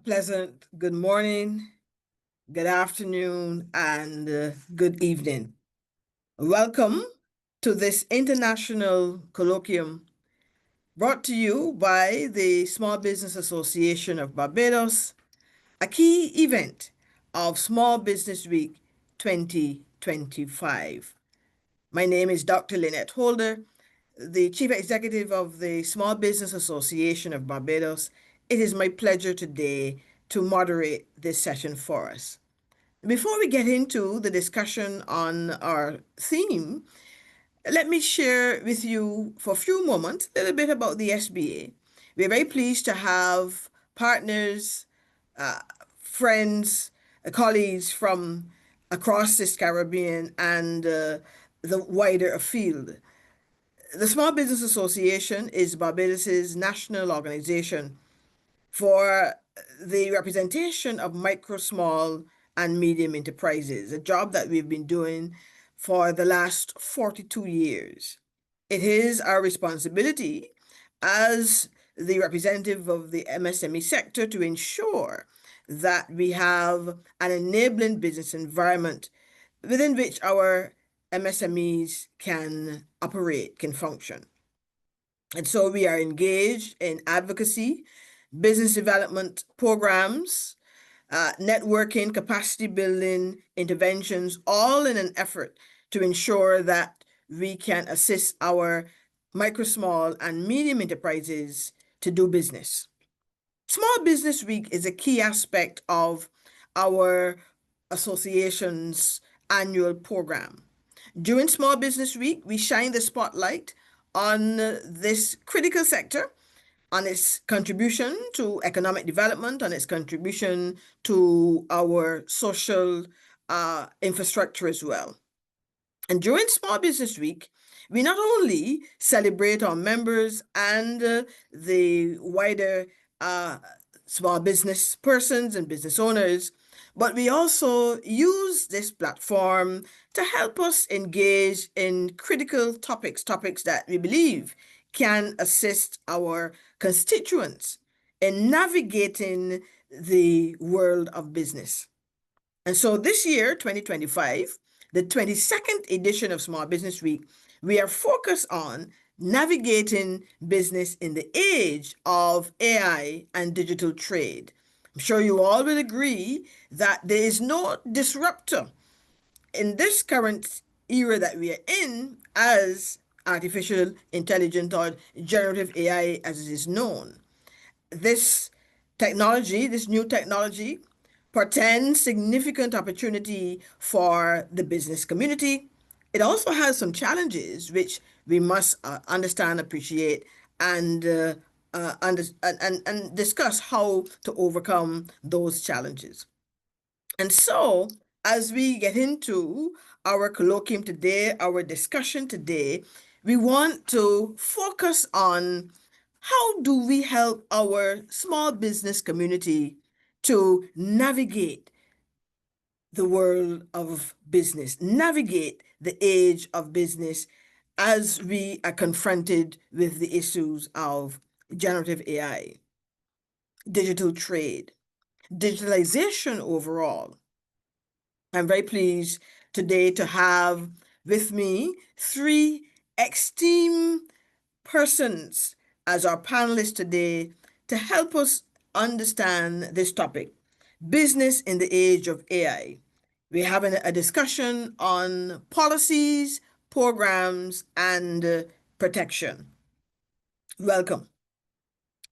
pleasant good morning, good afternoon, and good evening. Welcome to this international colloquium brought to you by the Small Business Association of Barbados, a key event of Small Business Week 2025. My name is Dr. Lynette Holder, the Chief Executive of the Small Business Association of Barbados. It is my pleasure today to moderate this session for us. Before we get into the discussion on our theme, let me share with you for a few moments a little bit about the SBA. We're very pleased to have partners, friends, colleagues from across this Caribbean and the wider field. The Small Business Association is Barbados's national organization for the representation of micro, small, and medium enterprises, a job that we've been doing for the last 42 years. It is our responsibility as the representative of the MSME sector to ensure that we have an enabling business environment within which our MSMEs can operate, can function. And so we are engaged in advocacy, business development programs, networking, capacity building, interventions, all in an effort to ensure that we can assist our micro, small, and medium enterprises to do business. Small Business Week is a key aspect of our association's annual program. During Small Business Week, we shine the spotlight on this critical sector, on its contribution to economic development, on its contribution to our social infrastructure as well. And during Small Business Week, we not only celebrate our members and the wider small business persons and business owners, but we also use this platform to help us engage in critical topics that we believe can assist our constituents in navigating the world of business. And so this year, 2025, the 22nd edition of Small Business Week, we are focused on navigating business in the age of AI and digital trade. I'm sure you all will agree that there is no disruptor in this current era that we are in as artificial intelligence or generative AI as it is known. This technology, this new technology, portends significant opportunity for the business community. It also has some challenges which we must understand, appreciate, and discuss how to overcome those challenges. And so, as we get into our colloquium today, our discussion today, we want to focus on how do we help our small business community to navigate the world of business, navigate the age of business as we are confronted with the issues of generative AI, digital trade, digitalization overall. I'm very pleased today to have with me three esteemed persons as our panelists today to help us understand this topic, business in the age of AI. We're having a discussion on policies, programs, and protection. Welcome.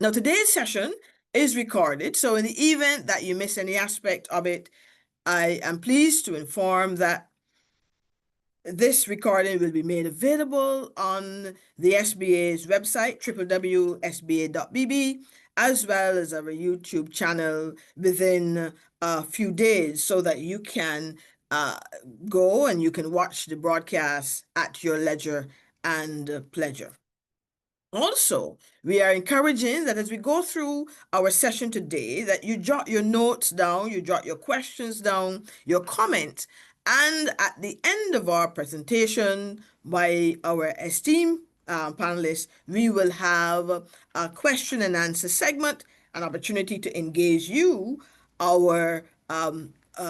Now, today's session is recorded, so in the event that you miss any aspect of it, I am pleased to inform that this recording will be made available on the SBA's website, www.sba.bb, as well as our YouTube channel within a few days so that you can go and you can watch the broadcast at your leisure and pleasure. Also, we are encouraging that as we go through our session today, that you jot your notes down, you jot your questions down, your comments, and at the end of our presentation by our esteemed panelists, we will have a question and answer segment an opportunity to engage you, our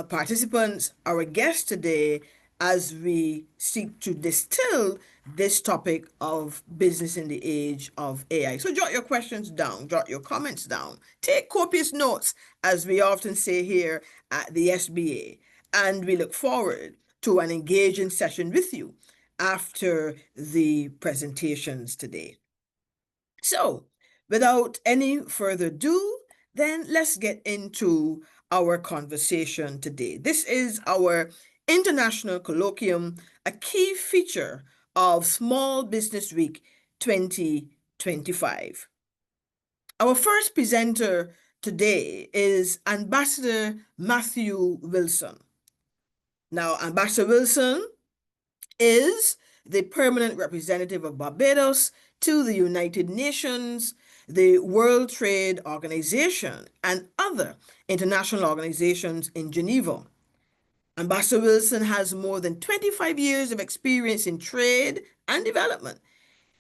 participants, our guests today, as we seek to distill this topic of business in the age of AI. So jot your questions down, jot your comments down, take copious notes, as we often say here at the SBA, and we look forward to an engaging session with you after the presentations today. So, without any further ado, then let's get into our conversation today. This is our International Colloquium, a key feature of Small Business Week 2025. Our first presenter today is Ambassador Matthew Wilson. Now, Ambassador Wilson is the permanent representative of Barbados to the United Nations, the World Trade Organization, and other international organizations in Geneva. Ambassador Wilson has more than 25 years of experience in trade and development.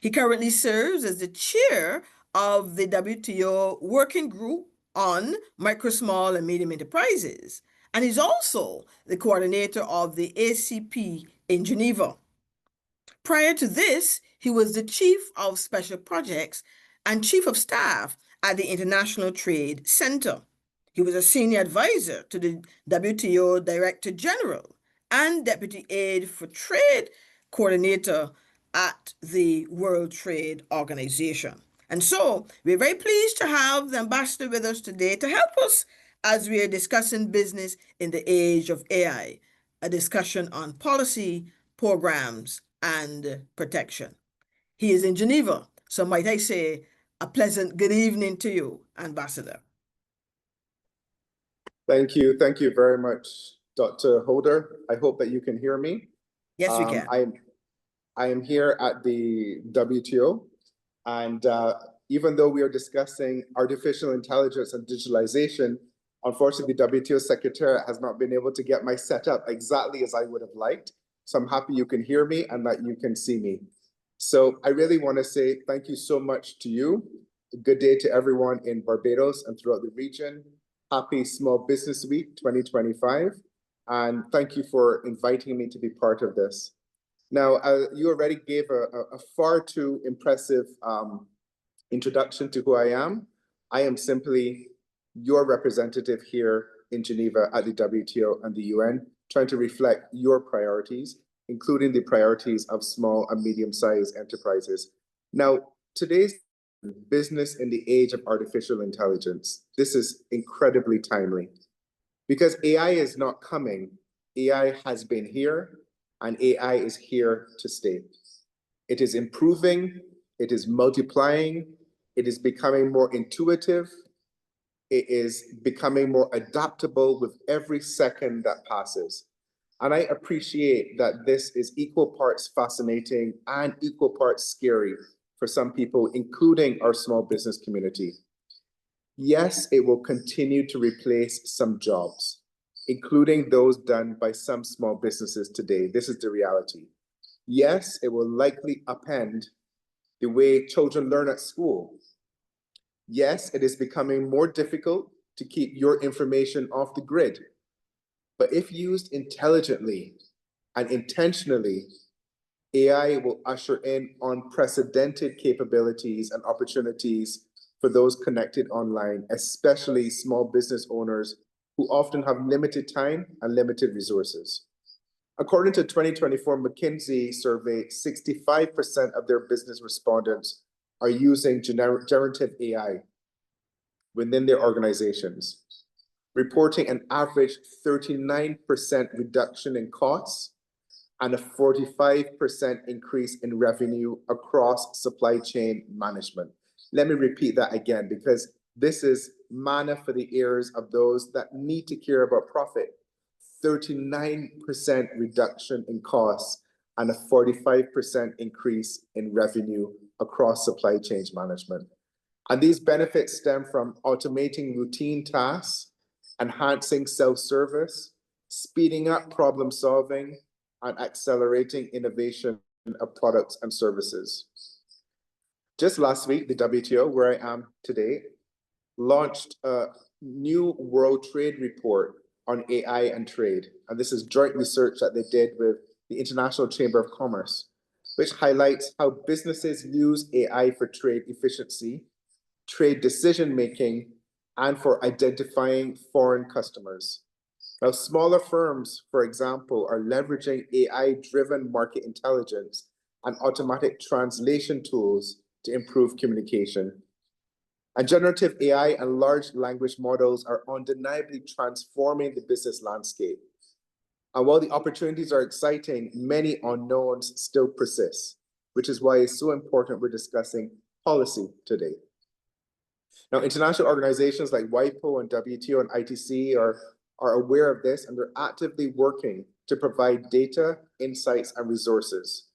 He currently serves as the chair of the WTO Working Group on Micro, Small, and Medium Enterprises, and is also the coordinator of the ACP in Geneva. Prior to this, he was the Chief of Special Projects and Chief of Staff at the International Trade Center. He was a senior advisor to the WTO Director General and Deputy Aide for Trade Coordinator at the World Trade Organization. And so we're very pleased to have the ambassador with us today to help us as we are discussing business in the age of AI, a discussion on policy, programs, and protection. He is in Geneva, so might I say a pleasant good evening to you, Ambassador. Thank you very much, Dr. Holder. I hope that you can hear me. Yes, we can. I am here at the WTO, and even though we are discussing artificial intelligence and digitalization, unfortunately, the WTO Secretariat has not been able to get my setup exactly as I would have liked. So I'm happy you can hear me and that you can see me. So I really want to say thank you so much to you. Good day to everyone in Barbados and throughout the region. Happy Small Business Week 2025. And thank you for inviting me to be part of this. Now, you already gave a far too impressive introduction to who I am. I am simply your representative here in Geneva at the WTO and the UN, trying to reflect your priorities, including the priorities of small and medium-sized enterprises. Now, today's business in the age of artificial intelligence, this is incredibly timely because AI is not coming. AI has been here and AI is here to stay. It is improving, it is multiplying, it is becoming more intuitive, it is becoming more adaptable with every second that passes. And I appreciate that this is equal parts fascinating and equal parts scary for some people, including our small business community. Yes, it will continue to replace some jobs, including those done by some small businesses today. This is the reality. Yes, it will likely upend the way children learn at school. Yes, it is becoming more difficult to keep your information off the grid. But if used intelligently and intentionally, AI will usher in unprecedented capabilities and opportunities for those connected online, especially small business owners who often have limited time and limited resources. According to 2024 McKinsey survey, 65% of their business respondents are using generative AI within their organizations, reporting an average 39% reduction in costs and a 45% increase in revenue across supply chain management. Let me repeat that again, because this is manna for the ears of those that need to care about profit. 39% reduction in costs and a 45% increase in revenue across supply chain management. And these benefits stem from automating routine tasks, enhancing self-service, speeding up problem solving, and accelerating innovation of products and services. Just last week, the WTO, where I am today, launched a new World Trade Report on AI and trade. And this is joint research that they did with the International Chamber of Commerce, which highlights how businesses use AI for trade efficiency, trade decision-making, and for identifying foreign customers. Now, smaller firms, for example, are leveraging AI-driven market intelligence and automatic translation tools to improve communication. And generative AI and large language models are undeniably transforming the business landscape. And while the opportunities are exciting, many unknowns still persist, which is why it's so important we're discussing policy today. Now, international organizations like WIPO and WTO and ITC are aware of this, and they're actively working to provide data, insights, and resources.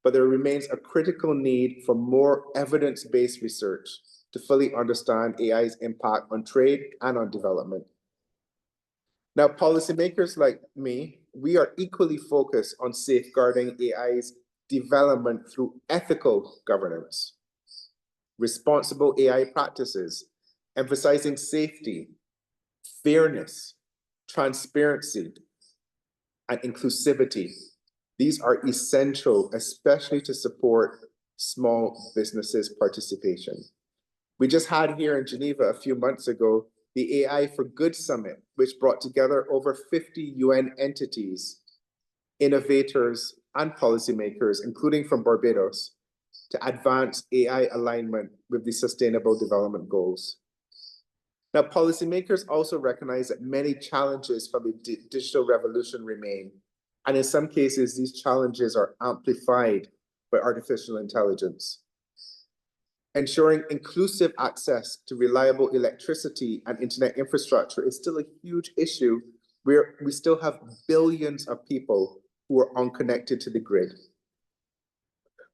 But there remains a critical need for more evidence-based research to fully understand AI's impact on trade and on development. Now, policymakers like me, we are equally focused on safeguarding AI's development through ethical governance, responsible AI practices, emphasizing safety, fairness, transparency, and inclusivity. These are essential, especially to support small businesses' participation. We just had here in Geneva a few months ago the AI for Good Summit, which brought together over 50 UN entities, innovators, and policymakers, including from Barbados, to advance AI alignment with the Sustainable Development Goals. Now, policymakers also recognize that many challenges from the digital revolution remain, and in some cases, these challenges are amplified by artificial intelligence. Ensuring inclusive access to reliable electricity and internet infrastructure is still a huge issue where we still have billions of people who are unconnected to the grid.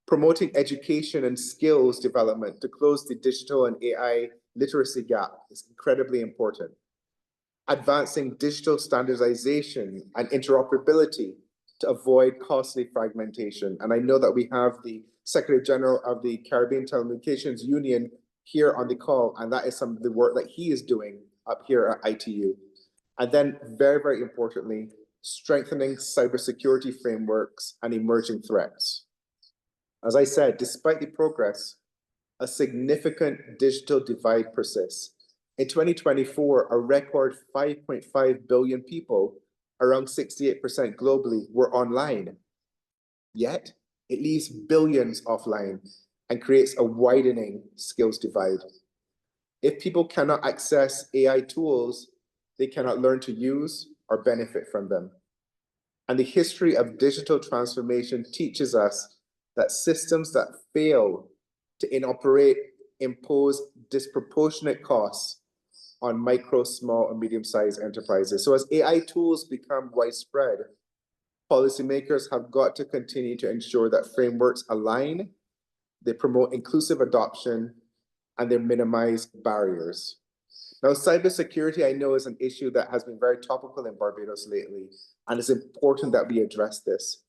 Promoting education and skills development to close the digital and AI literacy gap is incredibly important. Advancing digital standardization and interoperability to avoid costly fragmentation. And I know that we have the Secretary General of the Caribbean Telecommunications Union here on the call, and that is some of the work that he is doing up here at ITU. And then very, very importantly, strengthening cybersecurity frameworks and emerging threats. As I said, despite the progress, a significant digital divide persists. In 2024, a record 5.5 billion people, around 68% globally, were online. Yet, it leaves billions offline and creates a widening skills divide. If people cannot access AI tools, they cannot learn to use or benefit from them. And the history of digital transformation teaches us that systems that fail to inoperate impose disproportionate costs on micro, small, and medium-sized enterprises. So as AI tools become widespread, policymakers have got to continue to ensure that frameworks align, they promote inclusive adoption, and they minimize barriers. Now, cybersecurity, I know, is an issue that has been very topical in Barbados lately, and it's important that we address this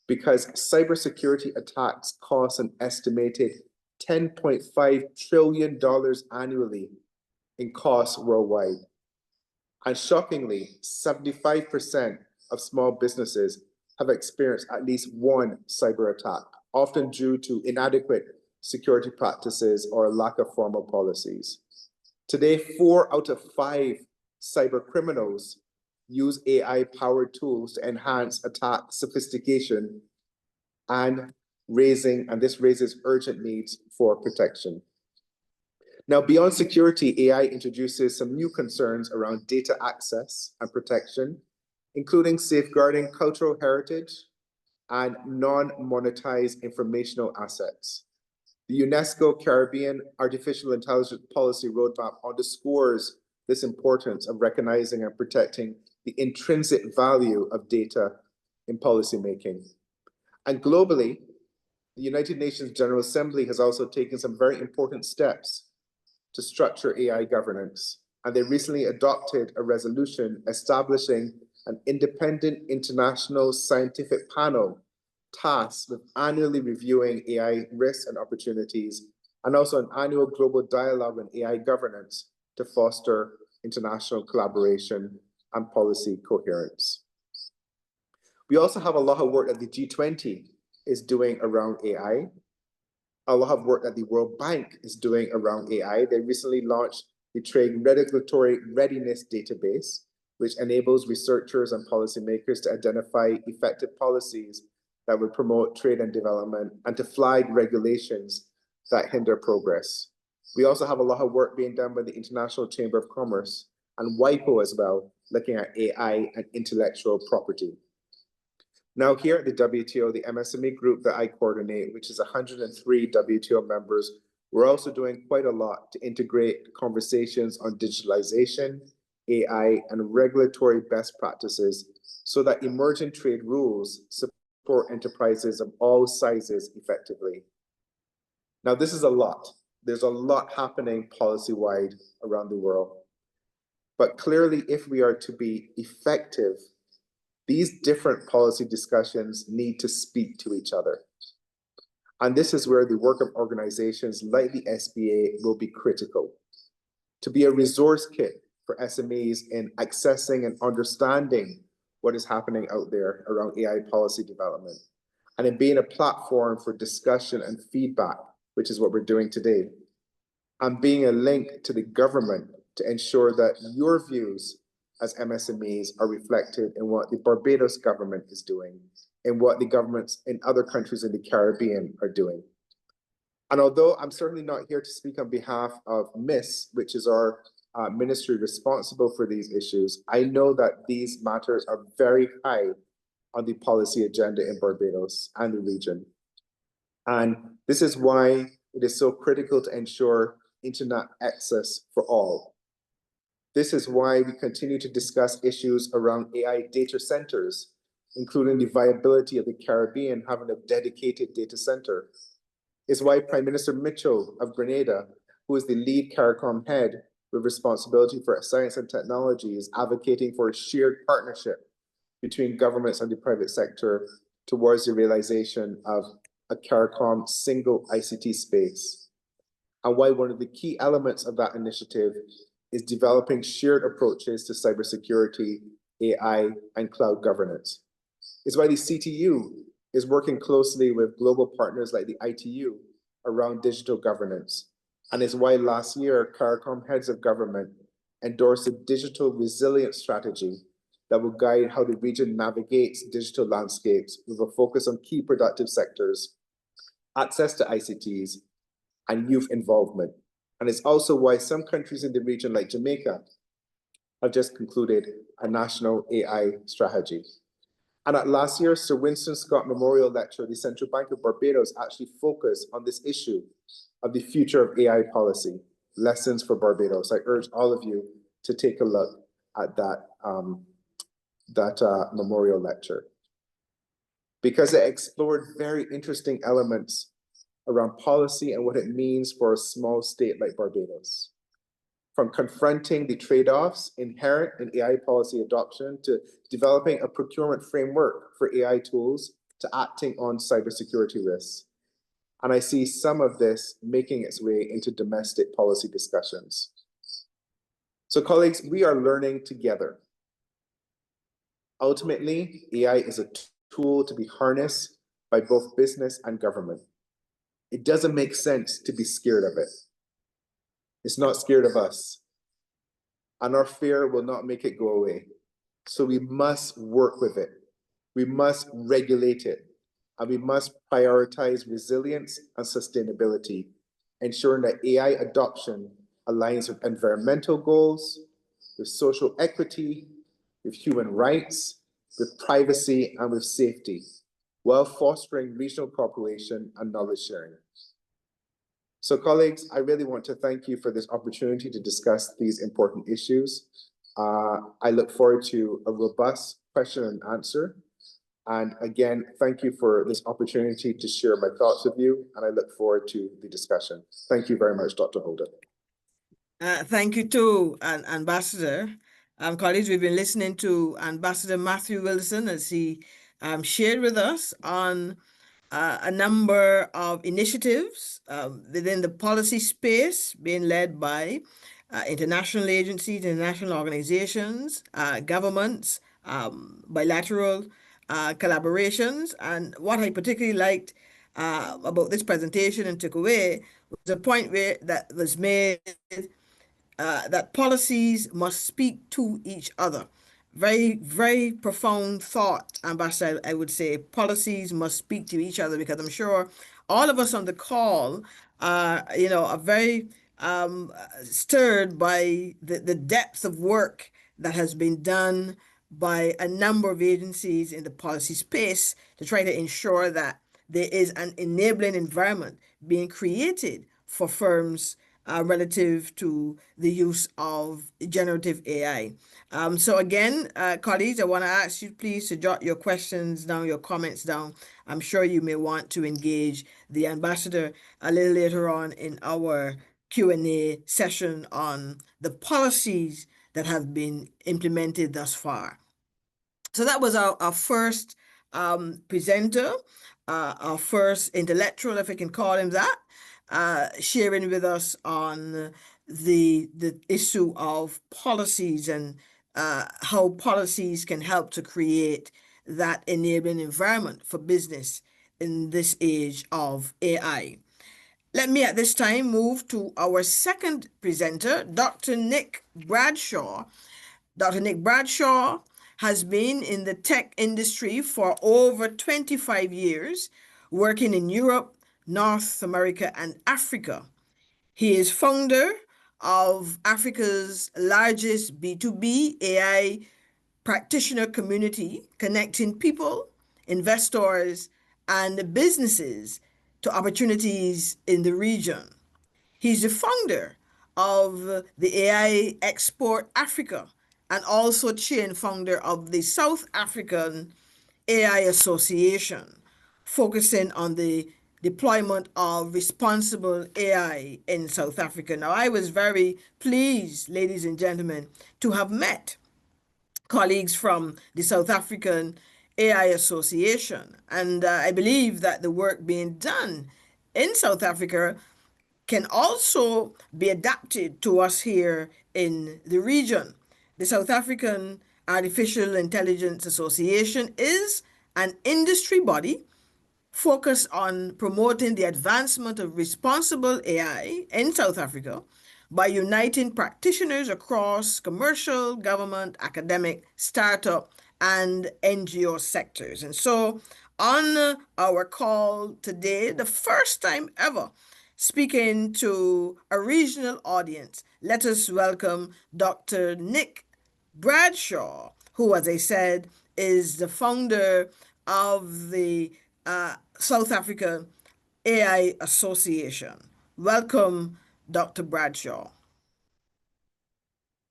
because cybersecurity attacks cost an estimated $10.5 trillion annually in costs worldwide. And shockingly, 75% of small businesses have experienced at least one cyber attack, often due to inadequate security practices or a lack of formal policies. Today, 4 out of 5 cyber criminals use AI-powered tools to enhance attack sophistication and this raises urgent needs for protection. Now, beyond security, AI introduces some new concerns around data access and protection, including safeguarding cultural heritage and non-monetized informational assets. The UNESCO Caribbean Artificial Intelligence Policy Roadmap underscores this importance of recognizing and protecting the intrinsic value of data in policymaking. And globally, the United Nations General Assembly has also taken some very important steps to structure AI governance. And they recently adopted a resolution establishing an independent international scientific panel tasked with annually reviewing AI risks and opportunities, and also an annual global dialogue on AI governance to foster international collaboration and policy coherence. We also have a lot of work that the G20 is doing around AI, a lot of work that the World Bank is doing around AI. They recently launched the Trade Regulatory Readiness Database, which enables researchers and policymakers to identify effective policies that would promote trade and development and to flag regulations that hinder progress. We also have a lot of work being done by the International Chamber of Commerce and WIPO as well, looking at AI and intellectual property. Now here at the WTO, the MSME group that I coordinate, which is 103 WTO members, we're also doing quite a lot to integrate conversations on digitalization, AI, and regulatory best practices so that emerging trade rules support enterprises of all sizes effectively. Now, this is a lot. There's a lot happening policy-wide around the world. But clearly, if we are to be effective, these different policy discussions need to speak to each other. And this is where the work of organizations like the SBA will be critical. To be a resource kit for SMEs in accessing and understanding what is happening out there around AI policy development, and in being a platform for discussion and feedback, which is what we're doing today, and being a link to the government to ensure that your views as MSMEs are reflected in what the Barbados government is doing and what the governments in other countries in the Caribbean are doing. And although I'm certainly not here to speak on behalf of MIS, which is our ministry responsible for these issues, I know that these matters are very high on the policy agenda in Barbados and the region. And this is why it is so critical to ensure internet access for all. This is why we continue to discuss issues around AI data centers, including the viability of the Caribbean having a dedicated data center. It's why Prime Minister Mitchell of Grenada, who is the lead CARICOM head with responsibility for science and technology, is advocating for a shared partnership between governments and the private sector towards the realization of a CARICOM single ICT space. And why one of the key elements of that initiative is developing shared approaches to cybersecurity, AI, and cloud governance. It's why the CTU is working closely with global partners like the ITU around digital governance. And it's why last year, CARICOM heads of government endorsed a digital resilience strategy that will guide how the region navigates digital landscapes with a focus on key productive sectors, access to ICTs, and youth involvement. And it's also why some countries in the region, like Jamaica, have just concluded a national AI strategy. And at last year's Sir Winston Scott Memorial Lecture, the Central Bank of Barbados actually focused on this issue of the future of AI policy, lessons for Barbados. I urge all of you to take a look at that, memorial lecture, because it explored very interesting elements around policy and what it means for a small state like Barbados. From confronting the trade-offs inherent in AI policy adoption to developing a procurement framework for AI tools to acting on cybersecurity risks. And I see some of this making its way into domestic policy discussions. So colleagues, we are learning together. Ultimately, AI is a tool to be harnessed by both business and government. It doesn't make sense to be scared of it. It's not scared of us. And our fear will not make it go away. So we must work with it. We must regulate it. And we must prioritize resilience and sustainability, ensuring that AI adoption aligns with environmental goals, with social equity, with human rights, with privacy, and with safety, while fostering regional cooperation and knowledge sharing. So colleagues, I really want to thank you for this opportunity to discuss these important issues. I look forward to a robust question and answer. And again, thank you for this opportunity to share my thoughts with you, and I look forward to the discussion. Thank you very much, Dr. Holder. Thank you too, Ambassador. Colleagues, we've been listening to Ambassador Matthew Wilson as he shared with us on a number of initiatives within the policy space being led by international agencies, international organizations, governments, bilateral collaborations. And what I particularly liked about this presentation and took away was a point where that was made that policies must speak to each other. Very, very profound thought, Ambassador. I would say policies must speak to each other because I'm sure all of us on the call are very stirred by the depth of work that has been done by a number of agencies in the policy space to try to ensure that there is an enabling environment being created for firms relative to the use of generative AI. So again, colleagues, I want to ask you please to jot your questions down, your comments down. I'm sure you may want to engage the ambassador a little later on in our Q&A session on the policies that have been implemented thus far. So that was our first presenter, our first intellectual, if I can call him that, sharing with us on the issue of policies and how policies can help to create that enabling environment for business in this age of AI. Let me at this time move to our second presenter, Dr. Nick Bradshaw. Dr. Nick Bradshaw has been in the tech industry for over 25 years, working in Europe, North America, and Africa. He is founder of Africa's largest B2B AI practitioner community, connecting people, investors, and businesses to opportunities in the region. He's the founder of the AI Export Africa and also chair and founder of the South African AI Association, focusing on the deployment of responsible AI in South Africa. Now, I was very pleased, ladies and gentlemen, to have met colleagues from the South African AI Association. And I believe that the work being done in South Africa can also be adapted to us here in the region. The South African Artificial Intelligence Association is an industry body focused on promoting the advancement of responsible AI in South Africa by uniting practitioners across commercial, government, academic, startup, and NGO sectors. And so, on our call today, the first time ever speaking to a regional audience, let us welcome Dr. Nick Bradshaw, who, as I said, is the founder of the South African AI Association. Welcome, Dr. Bradshaw.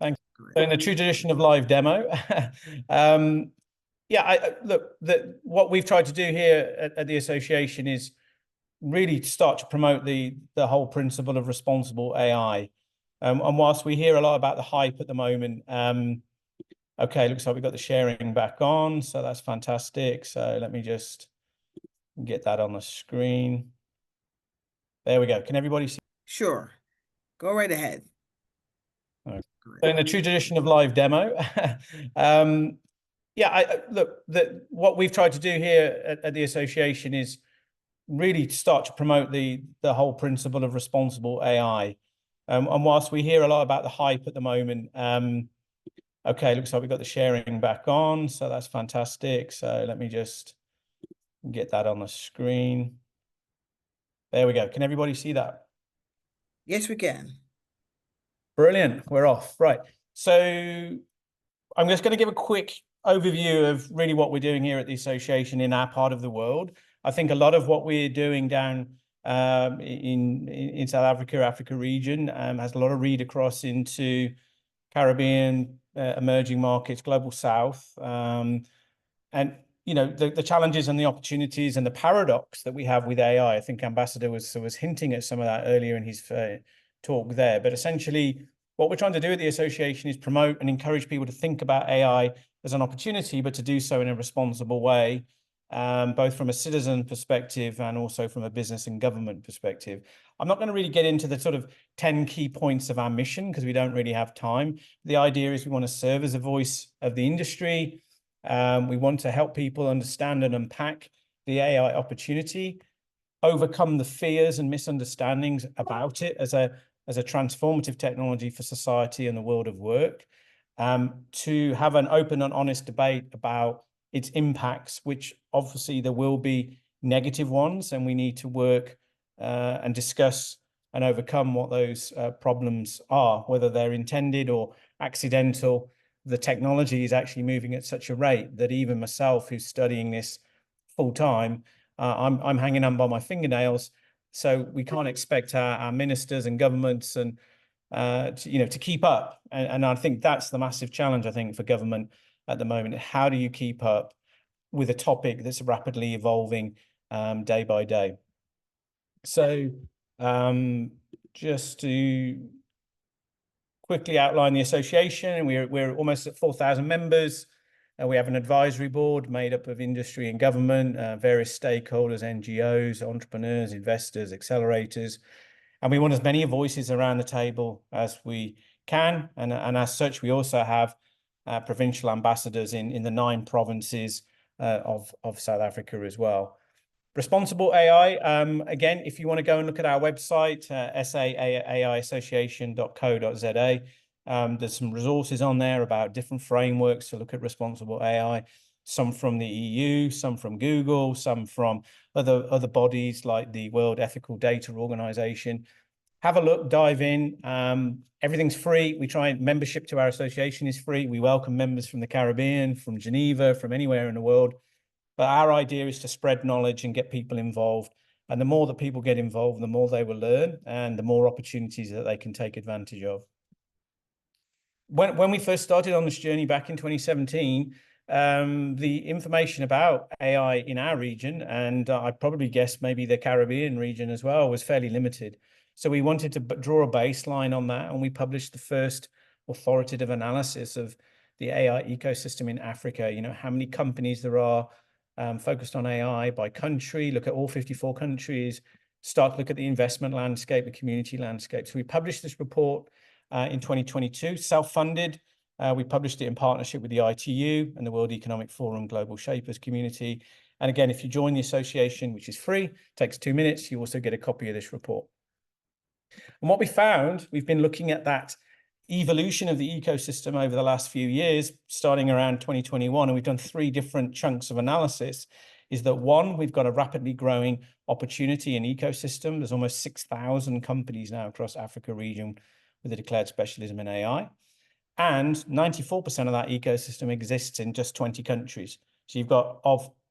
Thanks. So in the true tradition of live demo, look, what we've tried to do here at the association is really start to promote the whole principle of responsible AI. And whilst we hear a lot about the hype at the moment, okay, looks like we've got the sharing back on, so that's fantastic. So let me just get that on the screen. There we go. Can everybody see? Sure. Go right ahead. Okay. So in the true tradition of live demo, look, what we've tried to do here at the association is really start to promote the whole principle of responsible AI. And whilst we hear a lot about the hype at the moment, okay, looks like we've got the sharing back on, so that's fantastic. So let me just get that on the screen. There we go. Can everybody see that? Yes, we can. Brilliant. We're off. Right. So I'm just going to give a quick overview of really what we're doing here at the association in our part of the world. I think a lot of what we're doing down in South Africa region has a lot of read across into Caribbean, emerging markets, global South, and the challenges and the opportunities and the paradox that we have with AI. I think Ambassador was hinting at some of that earlier in his talk there. But essentially, what we're trying to do at the association is promote and encourage people to think about AI as an opportunity, but to do so in a responsible way. both from a citizen perspective and also from a business and government perspective. I'm not going to really get into the sort of 10 key points of our mission because we don't really have time. The idea is we want to serve as a voice of the industry. We want to help people understand and unpack the AI opportunity, overcome the fears and misunderstandings about it as a transformative technology for society and the world of work, to have an open and honest debate about its impacts, which obviously there will be negative ones, and we need to work and discuss and overcome what those problems are, whether they're intended or accidental. The technology is actually moving at such a rate that even myself, who's studying this full time, I'm hanging on by my fingernails. So we can't expect our ministers and governments and to keep up. And I think that's the massive challenge, I think, for government at the moment. How do you keep up with a topic that's rapidly evolving day by day? So just to quickly outline the association, we're almost at 4,000 members. We have an advisory board made up of industry and government, various stakeholders, NGOs, entrepreneurs, investors, accelerators. And we want as many voices around the table as we can. And as such, we also have provincial ambassadors in the 9 provinces of South Africa as well. Responsible AI, again, if you want to go and look at our website, saaiassociation.co.za, there's some resources on there about different frameworks to look at responsible AI, some from the EU, some from Google, some from other bodies like the World Ethical Data Organization. Have a look, dive in. Everything's free. Membership to our association is free. We welcome members from the Caribbean, from Geneva, from anywhere in the world. But our idea is to spread knowledge and get people involved. And the more that people get involved, the more they will learn and the more opportunities that they can take advantage of. When we first started on this journey back in 2017, the information about AI in our region, and I'd probably guess maybe the Caribbean region as well, was fairly limited. So we wanted to draw a baseline on that, and we published the first authoritative analysis of the AI ecosystem in Africa. How many companies there are focused on AI by country, look at all 54 countries, start to look at the investment landscape, the community landscape. So we published this report in 2022, self-funded. We published it in partnership with the ITU and the World Economic Forum Global Shapers community. And again, if you join the association, which is free, takes 2 minutes, you also get a copy of this report. And what we found, we've been looking at that evolution of the ecosystem over the last few years, starting around 2021, and we've done 3 different chunks of analysis, is that 1, we've got a rapidly growing opportunity in ecosystem. There's almost 6,000 companies now across Africa region with a declared specialism in AI. And 94% of that ecosystem exists in just 20 countries. So you've got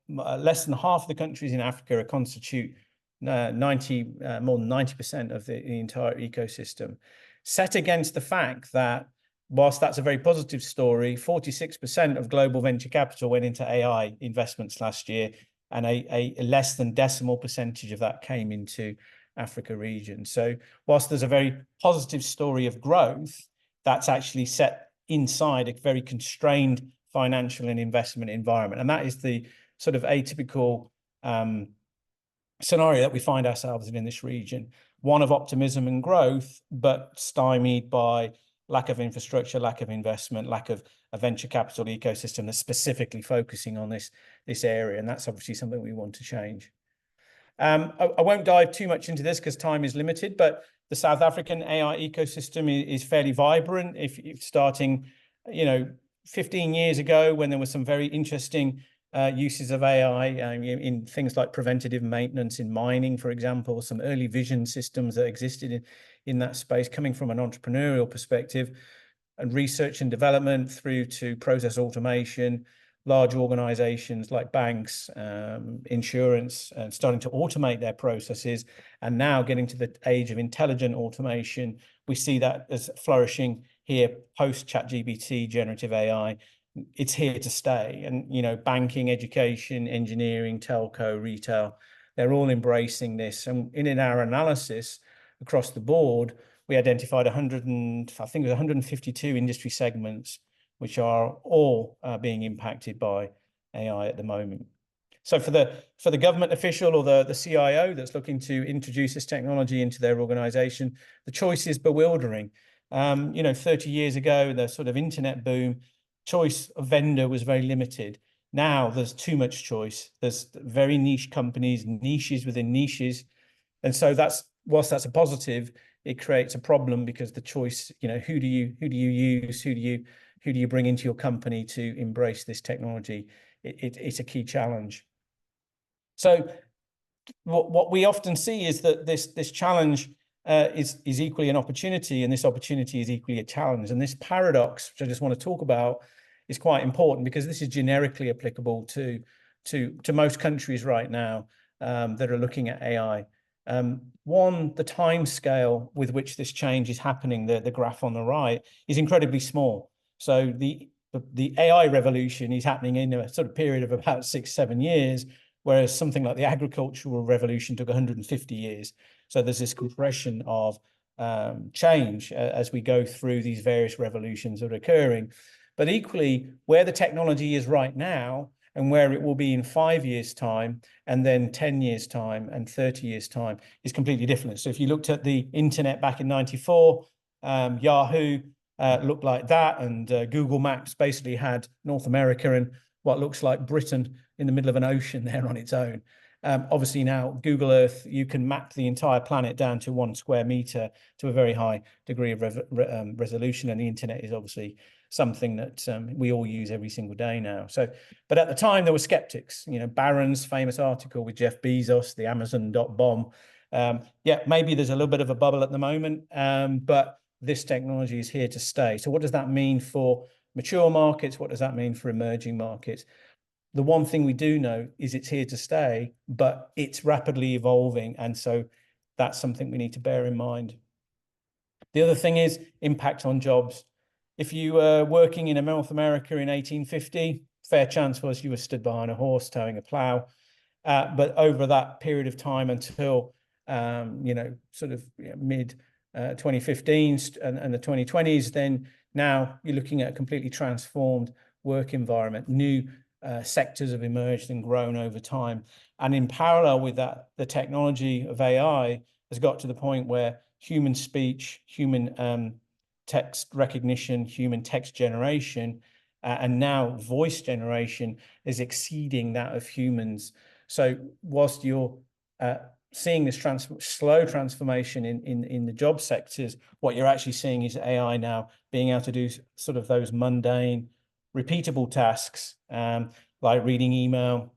less than half of the countries in Africa constitute more than 90% of the entire ecosystem. Set against the fact that whilst that's a very positive story, 46% of global venture capital went into AI investments last year, and a less than decimal percentage of that came into Africa region. So whilst there's a very positive story of growth, that's actually set inside a very constrained financial and investment environment. And that is the sort of atypical scenario that we find ourselves in this region. One of optimism and growth, but stymied by lack of infrastructure, lack of investment, lack of a venture capital ecosystem that's specifically focusing on this area. And that's obviously something we want to change. I won't dive too much into this because time is limited, but the South African AI ecosystem is fairly vibrant. If starting, 15 years ago, when there were some very interesting uses of AI in things like preventative maintenance in mining, for example, some early vision systems that existed in that space, coming from an entrepreneurial perspective, and research and development through to process automation, large organizations like banks, insurance, and starting to automate their processes, and now getting to the age of intelligent automation. We see that as flourishing here post ChatGPT, generative AI. It's here to stay. And, banking, education, engineering, telco, retail, they're all embracing this. And in our analysis across the board, we identified 152 industry segments, which are all being impacted by AI at the moment. So for the government official or the CIO that's looking to introduce this technology into their organization, the choice is bewildering. 30 years ago, the sort of internet boom, choice of vendor was very limited. Now there's too much choice. There's very niche companies, niches within niches. And so whilst that's a positive, it creates a problem because the choice, who do you use, who do you bring into your company to embrace this technology? It's a key challenge. So what we often see is that this challenge is equally an opportunity, and this opportunity is equally a challenge. And this paradox, which I just want to talk about, is quite important because this is generically applicable to most countries right now that are looking at AI. One, the time scale with which this change is happening, the graph on the right, is incredibly small. So the AI revolution is happening in a sort of period of about 6-7 years, whereas something like the agricultural revolution took 150 years. So there's this compression of change as we go through these various revolutions that are occurring. But equally, where the technology is right now and where it will be in 5 years' time, and then 10 years' time and 30 years' time is completely different. So if you looked at the internet back in 94, Yahoo looked like that, and Google Maps basically had North America and what looks like Britain in the middle of an ocean there on its own. Obviously now Google Earth, you can map the entire planet down to 1 square meter to a very high degree of resolution, and the internet is obviously something that we all use every single day now. So, but at the time there were skeptics. Barron's famous article with Jeff Bezos, the Amazon .bomb. Yeah, maybe there's a little bit of a bubble at the moment, but this technology is here to stay. So what does that mean for mature markets? What does that mean for emerging markets? The one thing we do know is it's here to stay, but it's rapidly evolving. And so that's something we need to bear in mind. The other thing is impact on jobs. If you were working in North America in 1850, fair chance was you were stood behind a horse towing a plow. But over that period of time until, sort of mid 2015s and the 2020s, then now you're looking at a completely transformed work environment. New sectors have emerged and grown over time. And in parallel with that, the technology of AI has got to the point where human speech, human text recognition, human text generation, and now voice generation is exceeding that of humans. So whilst you're seeing this slow transformation in the job sectors, what you're actually seeing is AI now being able to do sort of those mundane, repeatable tasks, like reading email,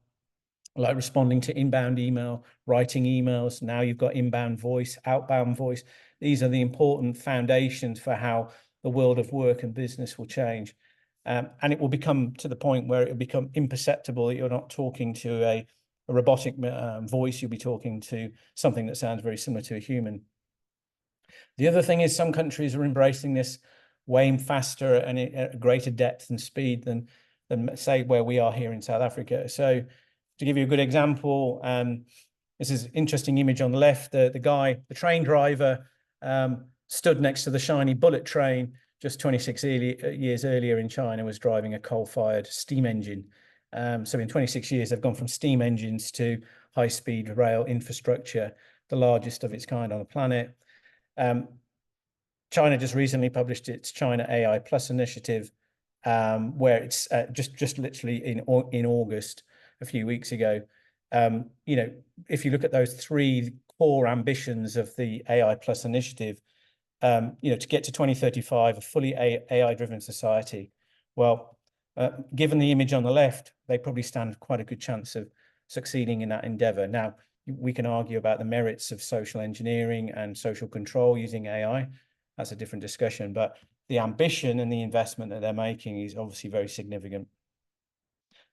like responding to inbound email, writing emails. Now you've got inbound voice, outbound voice. These are the important foundations for how the world of work and business will change. And it will become to the point where it will become imperceptible that you're not talking to a robotic voice. You'll be talking to something that sounds very similar to a human. The other thing is some countries are embracing this way faster and at greater depth and speed than say where we are here in South Africa. So to give you a good example, this is an interesting image on the left. The train driver, stood next to the shiny bullet train just 26 years earlier in China, was driving a coal-fired steam engine. So in 26 years, they've gone from steam engines to high-speed rail infrastructure, the largest of its kind on the planet. China just recently published its China AI Plus initiative, where it's just literally in August, a few weeks ago. If you look at those 3 core ambitions of the AI Plus initiative, to get to 2035, a fully AI-driven society. Well, given the image on the left, they probably stand quite a good chance of succeeding in that endeavor. Now, we can argue about the merits of social engineering and social control using AI. That's a different discussion, but the ambition and the investment that they're making is obviously very significant.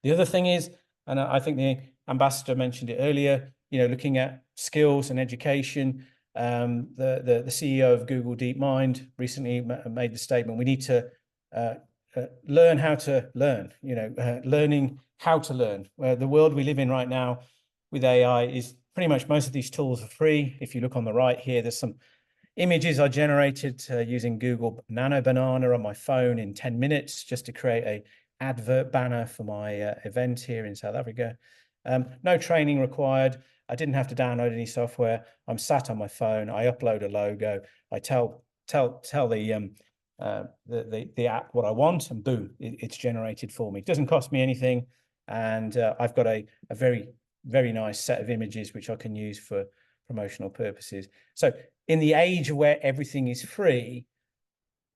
The other thing is, and I think the ambassador mentioned it earlier, looking at skills and education. The CEO of Google DeepMind recently made the statement, we need to learn how to learn, learning how to learn. The world we live in right now with AI is pretty much most of these tools are free. If you look on the right here, there's some images I generated using Google Nano Banana on my phone in 10 minutes just to create a advert banner for my event here in South Africa. No training required. I didn't have to download any software. I'm sat on my phone. I upload a logo. I tell the app what I want, and boom, it's generated for me. It doesn't cost me anything, and I've got a very, very nice set of images which I can use for promotional purposes. So in the age where everything is free,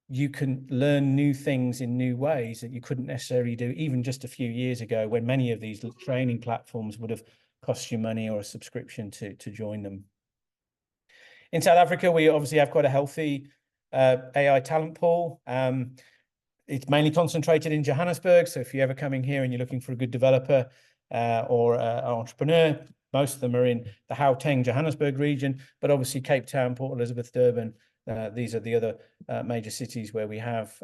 you can learn new things in new ways that you couldn't necessarily do even just a few years ago, when many of these training platforms would have cost you money or a subscription to join them. In South Africa, we obviously have quite a healthy AI talent pool. It's mainly concentrated in Johannesburg. So if you're ever coming here and you're looking for a good developer or an entrepreneur, most of them are in the Gauteng, Johannesburg region, but obviously Cape Town, Port Elizabeth, Durban, these are the other major cities where we have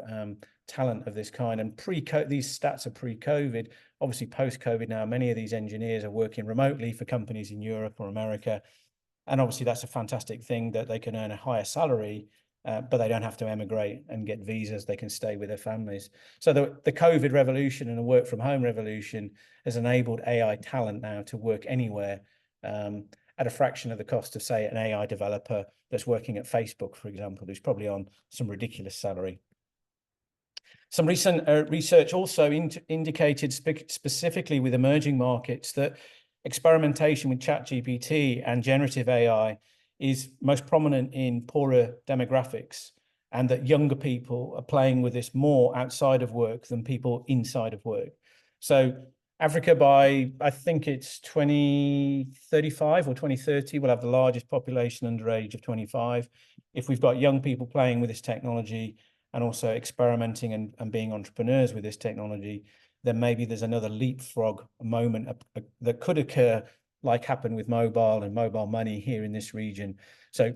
talent of this kind. And these stats are pre-COVID. Obviously, post-COVID now, many of these engineers are working remotely for companies in Europe or America. And obviously, that's a fantastic thing that they can earn a higher salary, but they don't have to emigrate and get visas. They can stay with their families. So the COVID revolution and the work from home revolution has enabled AI talent now to work anywhere at a fraction of the cost of, say, an AI developer that's working at Facebook, for example, who's probably on some ridiculous salary. Some recent research also indicated specifically with emerging markets that experimentation with ChatGPT and generative AI is most prominent in poorer demographics, and that younger people are playing with this more outside of work than people inside of work. So Africa, by I think it's 2035 or 2030, will have the largest population under age of 25. If we've got young people playing with this technology and also experimenting and being entrepreneurs with this technology, then maybe there's another leapfrog moment that could occur, like happened with mobile and mobile money here in this region. So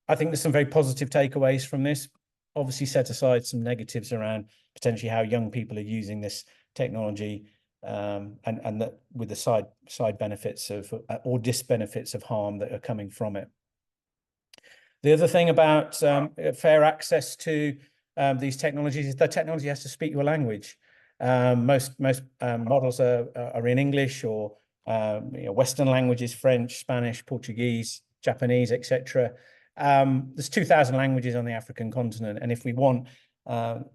I think there's some very positive takeaways from this. Obviously, set aside some negatives around potentially how young people are using this technology, and that with the side benefits of or disbenefits of harm that are coming from it. The other thing about fair access to these technologies is that technology has to speak your language. Most models are in English or Western languages, French, Spanish, Portuguese, Japanese, etc. There's 2,000 languages on the African continent, and if we want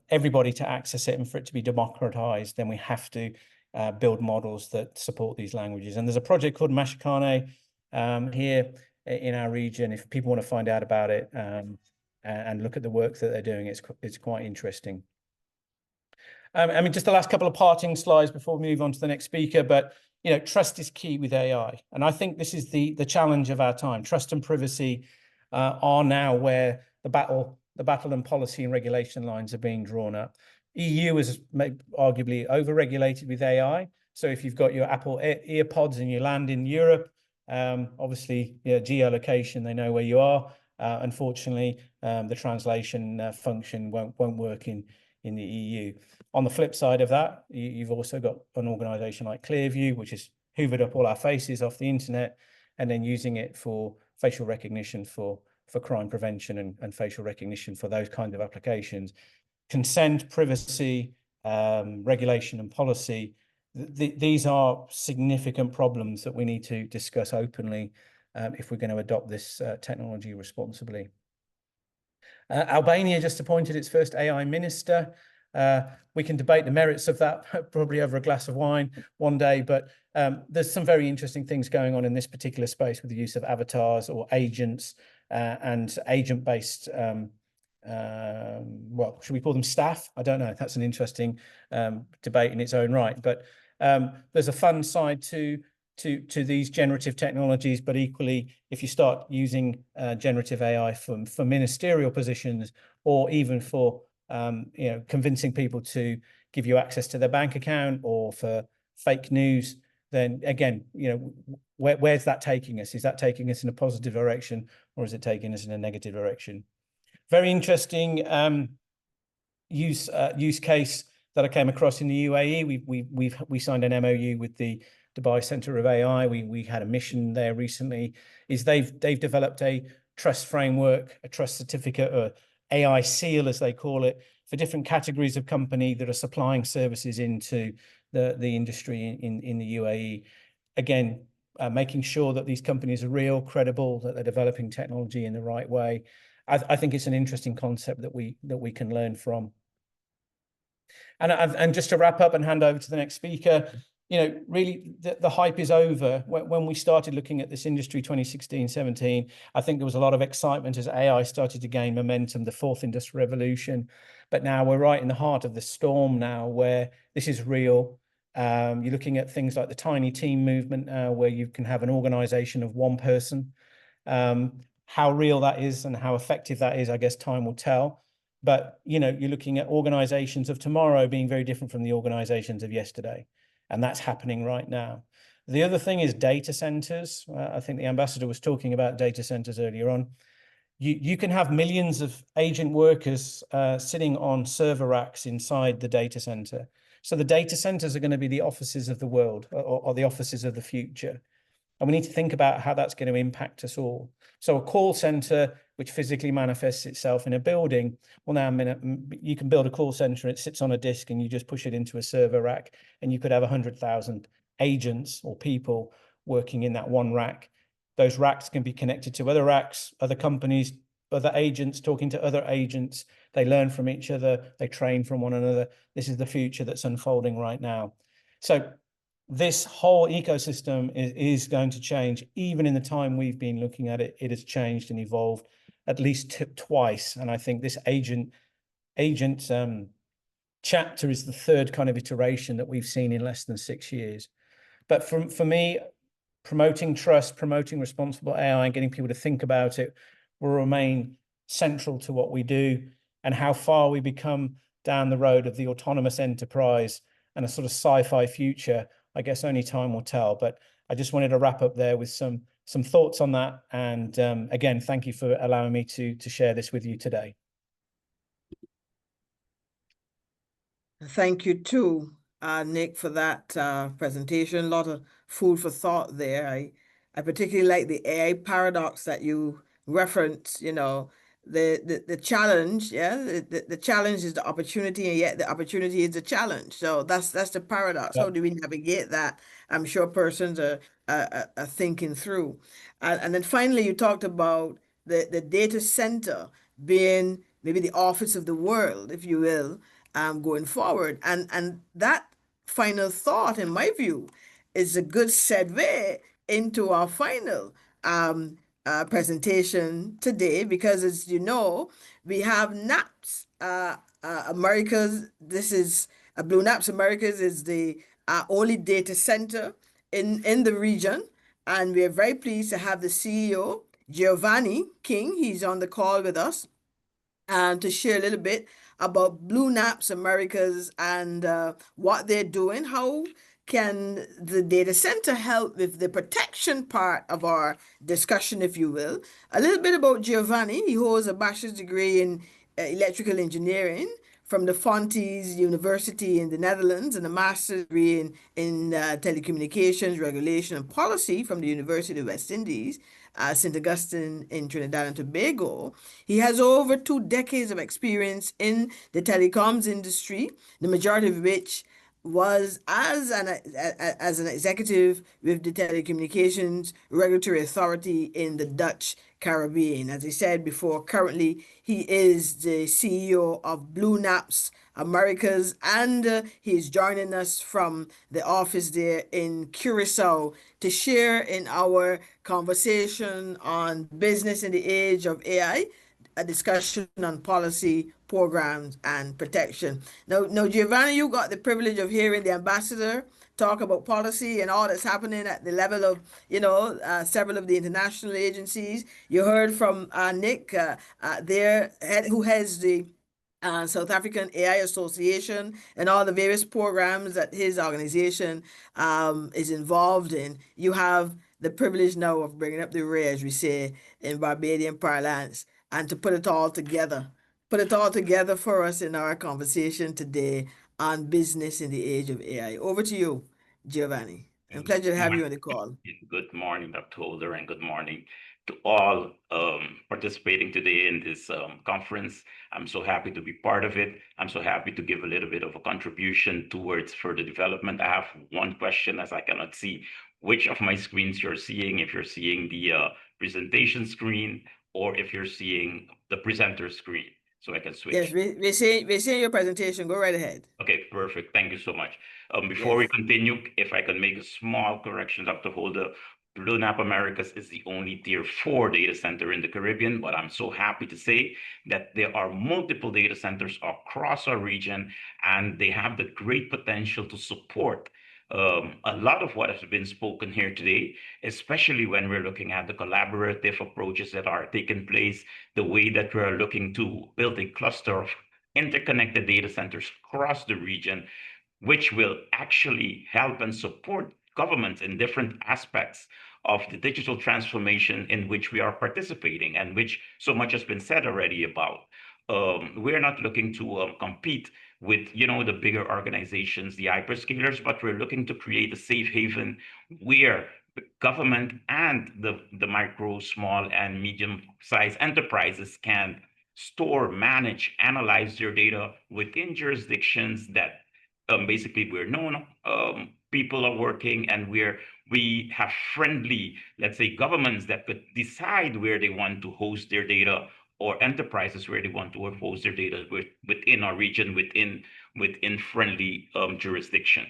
everybody to access it and for it to be democratized, then we have to build models that support these languages. And there's a project called Mashikane here in our region. If people want to find out about it and look at the work that they're doing, it's quite interesting. I mean, just the last couple of parting slides before we move on to the next speaker, but trust is key with AI. And I think this is the challenge of our time. Trust and privacy are now where the battle and policy and regulation lines are being drawn up. EU is arguably over-regulated with AI. So if you've got your Apple EarPods and you land in Europe, obviously, geolocation, they know where you are. Unfortunately, the translation function won't work in the EU. On the flip side of that, you've also got an organization like Clearview, which has hoovered up all our faces off the internet and then using it for facial recognition for crime prevention and facial recognition for those kinds of applications. Consent, privacy, regulation and policy, these are significant problems that we need to discuss openly if we're going to adopt this technology responsibly. Albania just appointed its first AI minister. We can debate the merits of that probably over a glass of wine one day, but there's some very interesting things going on in this particular space with the use of avatars or agents and agent-based, well, should we call them staff? I don't know. That's an interesting debate in its own right. But there's a fun side to these generative technologies, but equally, if you start using generative AI for ministerial positions or even for convincing people to give you access to their bank account or for fake news, then again, where's that taking us? Is that taking us in a positive direction or is it taking us in a negative direction? Very interesting use case that I came across in the UAE. We signed an MOU with the Dubai Center of AI. We had a mission there recently. Is they've developed a trust framework, a trust certificate, or AI seal as they call it, for different categories of company that are supplying services into the industry in the UAE. again, making sure that these companies are real, credible, that they're developing technology in the right way. I think it's an interesting concept that we can learn from. And just to wrap up and hand over to the next speaker, really the hype is over. When we started looking at this industry 2016, 17, I think there was a lot of excitement as AI started to gain momentum, the fourth industrial revolution. But now we're right in the heart of the storm now, where this is real. You're looking at things like the tiny team movement now, where you can have an organization of one person. How real that is and how effective that is, I guess time will tell. But you're looking at organizations of tomorrow being very different from the organizations of yesterday. And that's happening right now. The other thing is data centers. I think the ambassador was talking about data centers earlier on. You can have millions of agent workers sitting on server racks inside the data center. So the data centers are going to be the offices of the world, or the offices of the future. And we need to think about how that's going to impact us all. So a call center, which physically manifests itself in a building, well, now you can build a call center, it sits on a disk and you just push it into a server rack, and you could have 100,000 agents or people working in that one rack. Those racks can be connected to other racks, other companies, other agents talking to other agents. They learn from each other, they train from one another. This is the future that's unfolding right now. So this whole ecosystem is going to change. Even in the time we've been looking at it, it has changed and evolved at least twice. And I think this agent chapter is the third kind of iteration that we've seen in less than 6 years. But for me, promoting trust, promoting responsible AI, and getting people to think about it will remain central to what we do. And how far we become down the road of the autonomous enterprise and a sort of sci-fi future, I guess only time will tell. But I just wanted to wrap up there with some thoughts on that. And again, thank you for allowing me to share this with you today. Thank you too, Nick, for that presentation. A lot of food for thought there. I particularly like the AI paradox that you referenced, the challenge, the challenge is the opportunity, and yet the opportunity is the challenge. So that's the paradox. Yep. How do we navigate that? I'm sure persons are thinking through. And then finally, you talked about the data center being maybe the office of the world, if you will, going forward. And that final thought, in my view, is a good segue into our final presentation today, because as you know, we have NAPS Americas. This is Blue Naps Americas is the only data center in the region, and we are very pleased to have the CEO Giovanni King. He's on the call with us to share a little bit about Blue Naps Americas and what they're doing. How can the data center help with the protection part of our discussion, if you will? A little bit about Giovanni. He holds a bachelor's degree in electrical engineering from the Fontys University in the Netherlands, and a master's degree in telecommunications, regulation, and policy from the University of West Indies, St. Augustine in Trinidad and Tobago. He has over 2 decades of experience in the telecoms industry, the majority of which was as an executive with the Telecommunications Regulatory Authority in the Dutch Caribbean. As I said before, currently he is the CEO of Blue Naps Americas, and he is joining us from the office there in Curacao to share in our conversation on business in the age of AI, a discussion on policy, programs, and protection. Now, Giovanni, you got the privilege of hearing the ambassador talk about policy and all that's happening at the level of, several of the international agencies. You heard from Nick there, who heads the South African AI Association and all the various programs that his organization is involved in. You have the privilege now of bringing up the rear, as we say in Barbadian parlance, and to put it all together for us in our conversation today on business in the age of AI. Over to you, Giovanni. And pleasure to have you on the call. Good morning, Dr. Holder, and good morning to all participating today in this conference. I'm so happy to be part of it. I'm so happy to give a little bit of a contribution towards further development. I have one question, as I cannot see which of my screens you're seeing, if you're seeing the presentation screen or if you're seeing the presenter screen. So I can switch. Yes, we're seeing your presentation. Go right ahead. Okay, perfect. Thank you so much. Before Yes. we continue, if I can make a small correction, Dr. Holder, Blue Nap Americas is the only tier 4 data center in the Caribbean, but I'm so happy to say that there are multiple data centers across our region, and they have the great potential to support a lot of what has been spoken here today, especially when we're looking at the collaborative approaches that are taking place, the way that we're looking to build a cluster of interconnected data centers across the region, which will actually help and support governments in different aspects of the digital transformation in which we are participating and which so much has been said already about. We're not looking to compete with, the bigger organizations, the hyperscalers, but we're looking to create a safe haven where the government and the micro, small, and medium-sized enterprises can store, manage, analyze their data within jurisdictions that basically we're known people are working, and we have friendly, let's say, governments that could decide where they want to host their data, or enterprises where they want to host their data within our region, within friendly jurisdictions.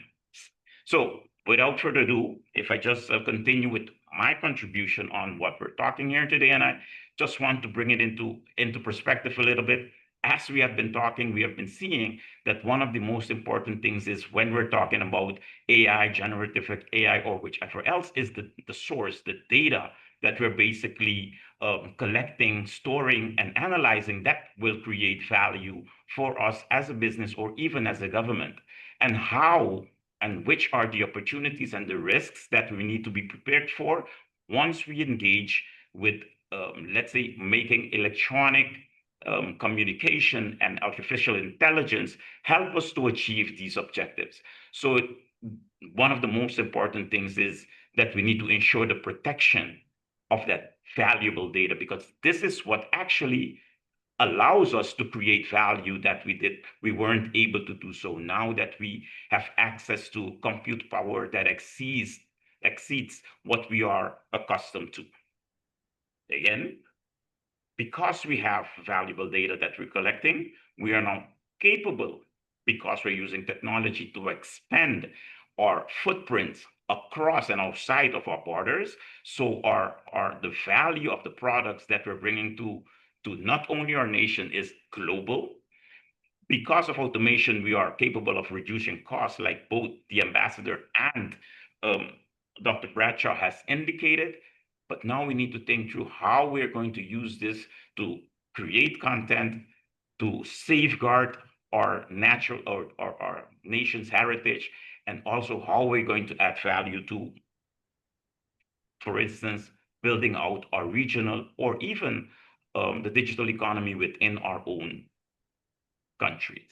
So without further ado, if I just continue with my contribution on what we're talking here today, and I just want to bring it into perspective a little bit. As we have been talking, we have been seeing that one of the most important things is when we're talking about AI, generative AI, or whichever else is the source, the data that we're basically collecting, storing, and analyzing, that will create value for us as a business or even as a government. And how and which are the opportunities and the risks that we need to be prepared for once we engage with, let's say, making electronic communication and artificial intelligence help us to achieve these objectives. So one of the most important things is that we need to ensure the protection of that valuable data, because this is what actually allows us to create value that we weren't able to do so. Now that we have access to compute power that exceeds what we are accustomed to. Again, because we have valuable data that we're collecting, we are now capable, because we're using technology, to expand our footprint across and outside of our borders. So the value of the products that we're bringing to not only our nation is global. Because of automation, we are capable of reducing costs, like both the ambassador and Dr. Bradshaw has indicated. But now we need to think through how we're going to use this to create content, to safeguard our natural or our nation's heritage, and also how we're going to add value to, for instance, building out our regional or even the digital economy within our own countries.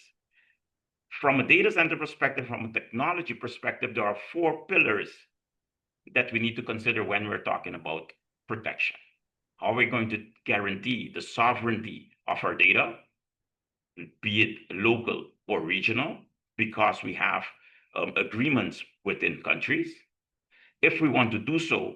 From a data center perspective, from a technology perspective, there are 4 pillars that we need to consider when we're talking about protection. How are we going to guarantee the sovereignty of our data, be it local or regional, because we have agreements within countries? If we want to do so,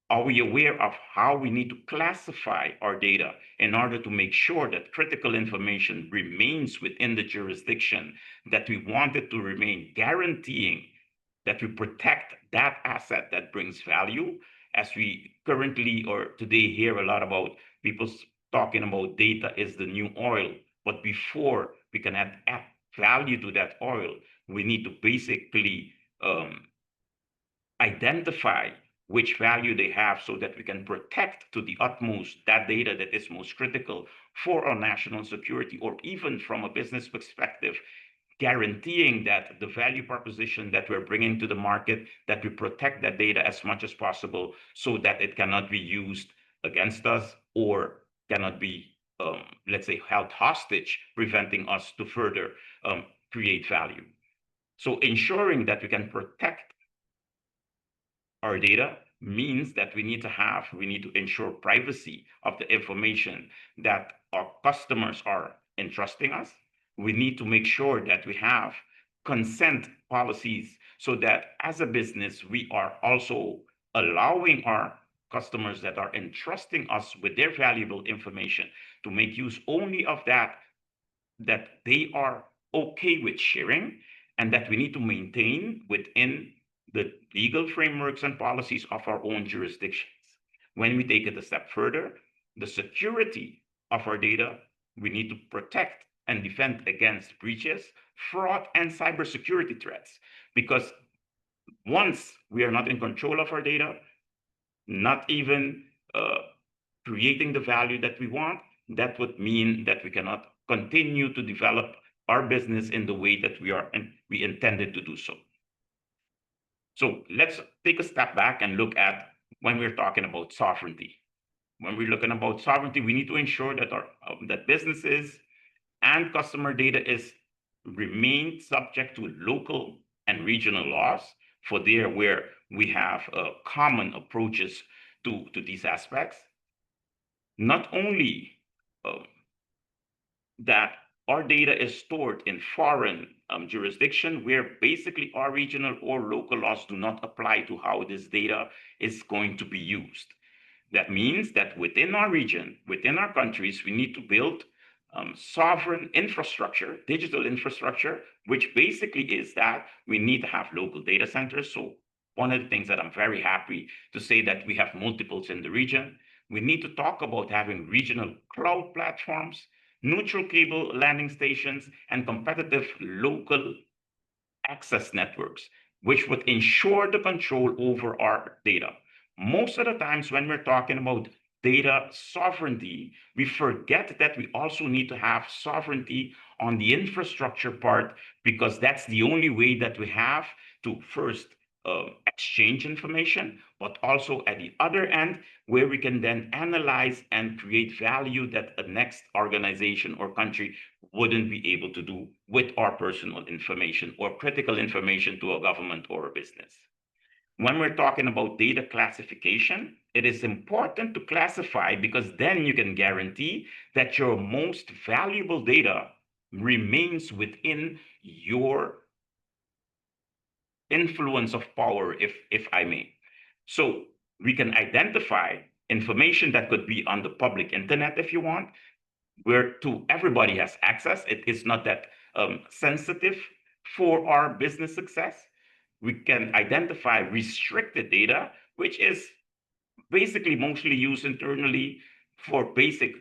are we aware of how we need to classify our data in order to make sure that critical information remains within the jurisdiction that we want it to remain, guaranteeing that we protect that asset that brings value? As we currently or today hear a lot about people talking about data is the new oil, but before we can add value to that oil, we need to basically identify which value they have, so that we can protect to the utmost that data that is most critical for our national security, or even from a business perspective, guaranteeing that the value proposition that we're bringing to the market, that we protect that data as much as possible, so that it cannot be used against us or cannot be, let's say, held hostage, preventing us to further create value. So ensuring that we can protect our data means that we need to ensure privacy of the information that our customers are entrusting us. We need to make sure that we have consent policies so that as a business, we are also allowing our customers that are entrusting us with their valuable information to make use only of that they are okay with sharing, and that we need to maintain within the legal frameworks and policies of our own jurisdictions. When we take it a step further, the security of our data, we need to protect and defend against breaches, fraud, and cybersecurity threats. Because once we are not in control of our data, not even creating the value that we want, that would mean that we cannot continue to develop our business in the way that we intended to do so. So let's take a step back and look at when we're talking about sovereignty. When we're looking about sovereignty, we need to ensure that that businesses and customer data remain subject to local and regional laws for there where we have common approaches to these aspects. Not only that our data is stored in foreign jurisdiction where basically our regional or local laws do not apply to how this data is going to be used. That means that within our region, within our countries, we need to build sovereign infrastructure, digital infrastructure, which basically is that we need to have local data centers. So one of the things that I'm very happy to say that we have multiples in the region. We need to talk about having regional cloud platforms, neutral cable landing stations, and competitive local access networks, which would ensure the control over our data. Most of the times when we're talking about data sovereignty, we forget that we also need to have sovereignty on the infrastructure part, because that's the only way that we have to first exchange information, but also at the other end, where we can then analyze and create value that the next organization or country wouldn't be able to do with our personal information or critical information to a government or a business. When we're talking about data classification, it is important to classify, because then you can guarantee that your most valuable data remains within your influence of power, if I may. So we can identify information that could be on the public internet if you want, where to everybody has access. It is not that sensitive for our business success. We can identify restricted data, which is basically mostly used internally for basic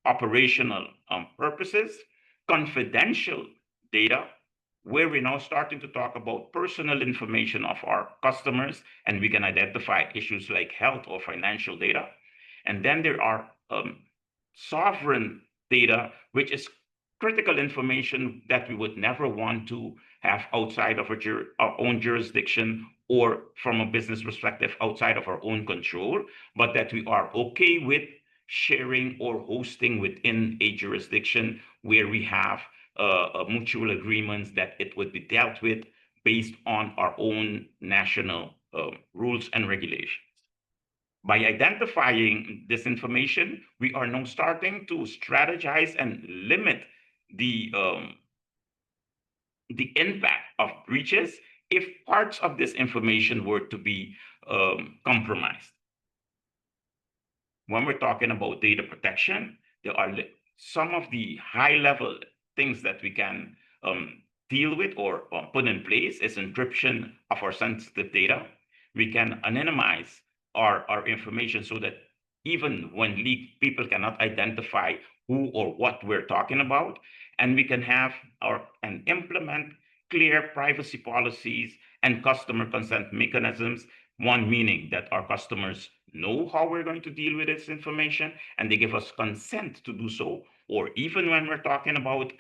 operational purposes. Confidential data, where we're now starting to talk about personal information of our customers, and we can identify issues like health or financial data. And then there are sovereign data, which is critical information that we would never want to have outside of our own jurisdiction, or from a business perspective outside of our own control, but that we are okay with sharing or hosting within a jurisdiction where we have mutual agreements that it would be dealt with based on our own national rules and regulations. By identifying this information, we are now starting to strategize and limit the impact of breaches if parts of this information were to be compromised. When we're talking about data protection, there are some of the high-level things that we can deal with or put in place is encryption of our sensitive data. We can anonymize our information so that even when leaked, people cannot identify who or what we're talking about. And we can have and implement clear privacy policies and customer consent mechanisms. One meaning that our customers know how we're going to deal with this information and they give us consent to do so. Or even when we're talking about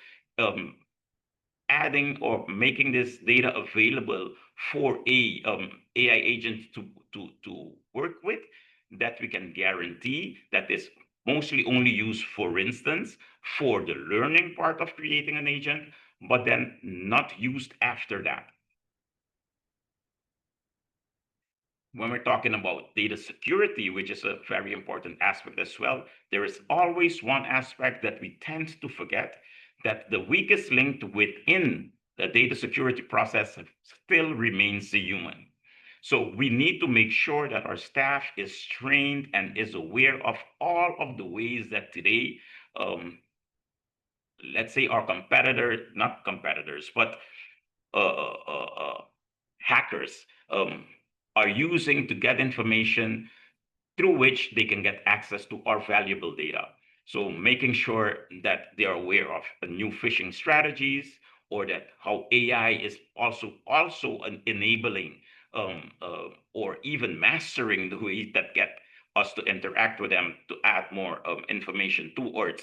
adding or making this data available for AI agents to work with, that we can guarantee that is mostly only used, for instance, for the learning part of creating an agent, but then not used after that. When we're talking about data security, which is a very important aspect as well, there is always one aspect that we tend to forget, that the weakest link within the data security process still remains the human. So we need to make sure that our staff is trained and is aware of all of the ways that today, let's say our not competitors, but hackers are using to get information through which they can get access to our valuable data. So making sure that they are aware of new phishing strategies, or that how AI is also enabling or even mastering the ways that get us to interact with them to add more information towards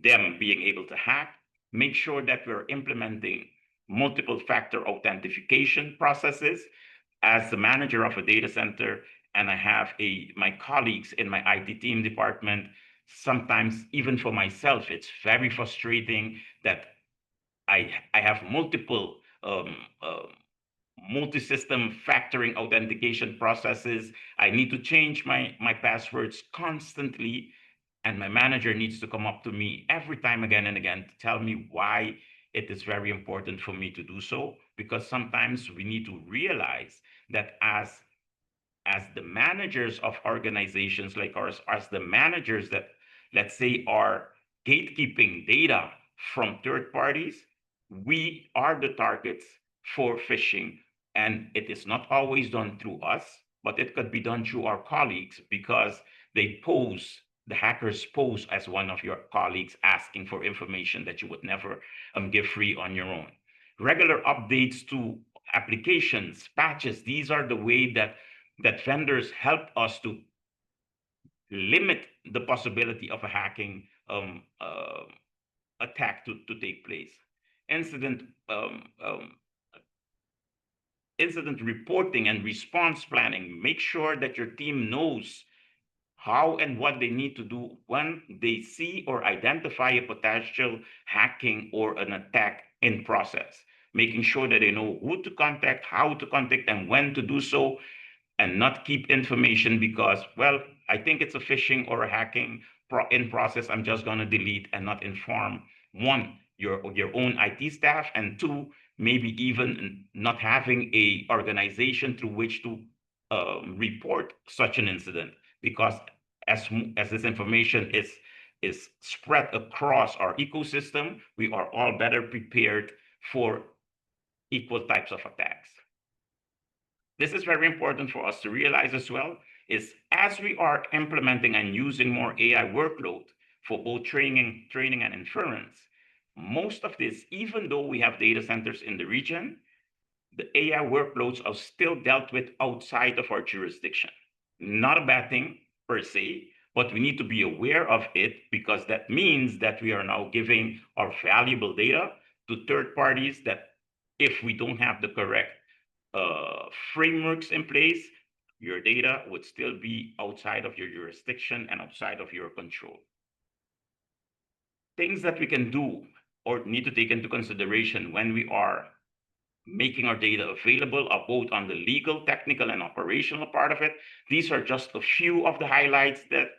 them being able to hack. Make sure that we're implementing multiple factor authentication processes. As the manager of a data center, and I have my colleagues in my IT team department, sometimes even for myself, it's very frustrating that I have multiple multi-system factoring authentication processes. I need to change my passwords constantly, and my manager needs to come up to me every time again and again to tell me why it is very important for me to do so, because sometimes we need to realize that as the managers of organizations like ours, as the managers that, let's say, are gatekeeping data from third parties, we are the targets for phishing. And it is not always done through us, but it could be done through our colleagues, because the hackers pose as one of your colleagues, asking for information that you would never give free on your own. Regular updates to applications, patches, these are the way that vendors help us to limit the possibility of a hacking attack to take place. Incident incident reporting and response planning. Make sure that your team knows how and what they need to do when they see or identify a potential hacking or an attack in process. Making sure that they know who to contact, how to contact, and when to do so, and not keep information because, well, I think it's a phishing or a hacking in process. I'm just going to delete and not inform, one, your own IT staff, and two, maybe even not having a organization through which to report such an incident, because as this information is spread across our ecosystem, we are all better prepared for equal types of attacks. This is very important for us to realize as well, is as we are implementing and using more AI workload for both training and inference, most of this, even though we have data centers in the region, the AI workloads are still dealt with outside of our jurisdiction. Not a bad thing per se, but we need to be aware of it, because that means that we are now giving our valuable data to third parties that, if we don't have the correct frameworks in place, your data would still be outside of your jurisdiction and outside of your control. Things that we can do or need to take into consideration when we are making our data available are both on the legal, technical, and operational part of it. These are just a few of the highlights that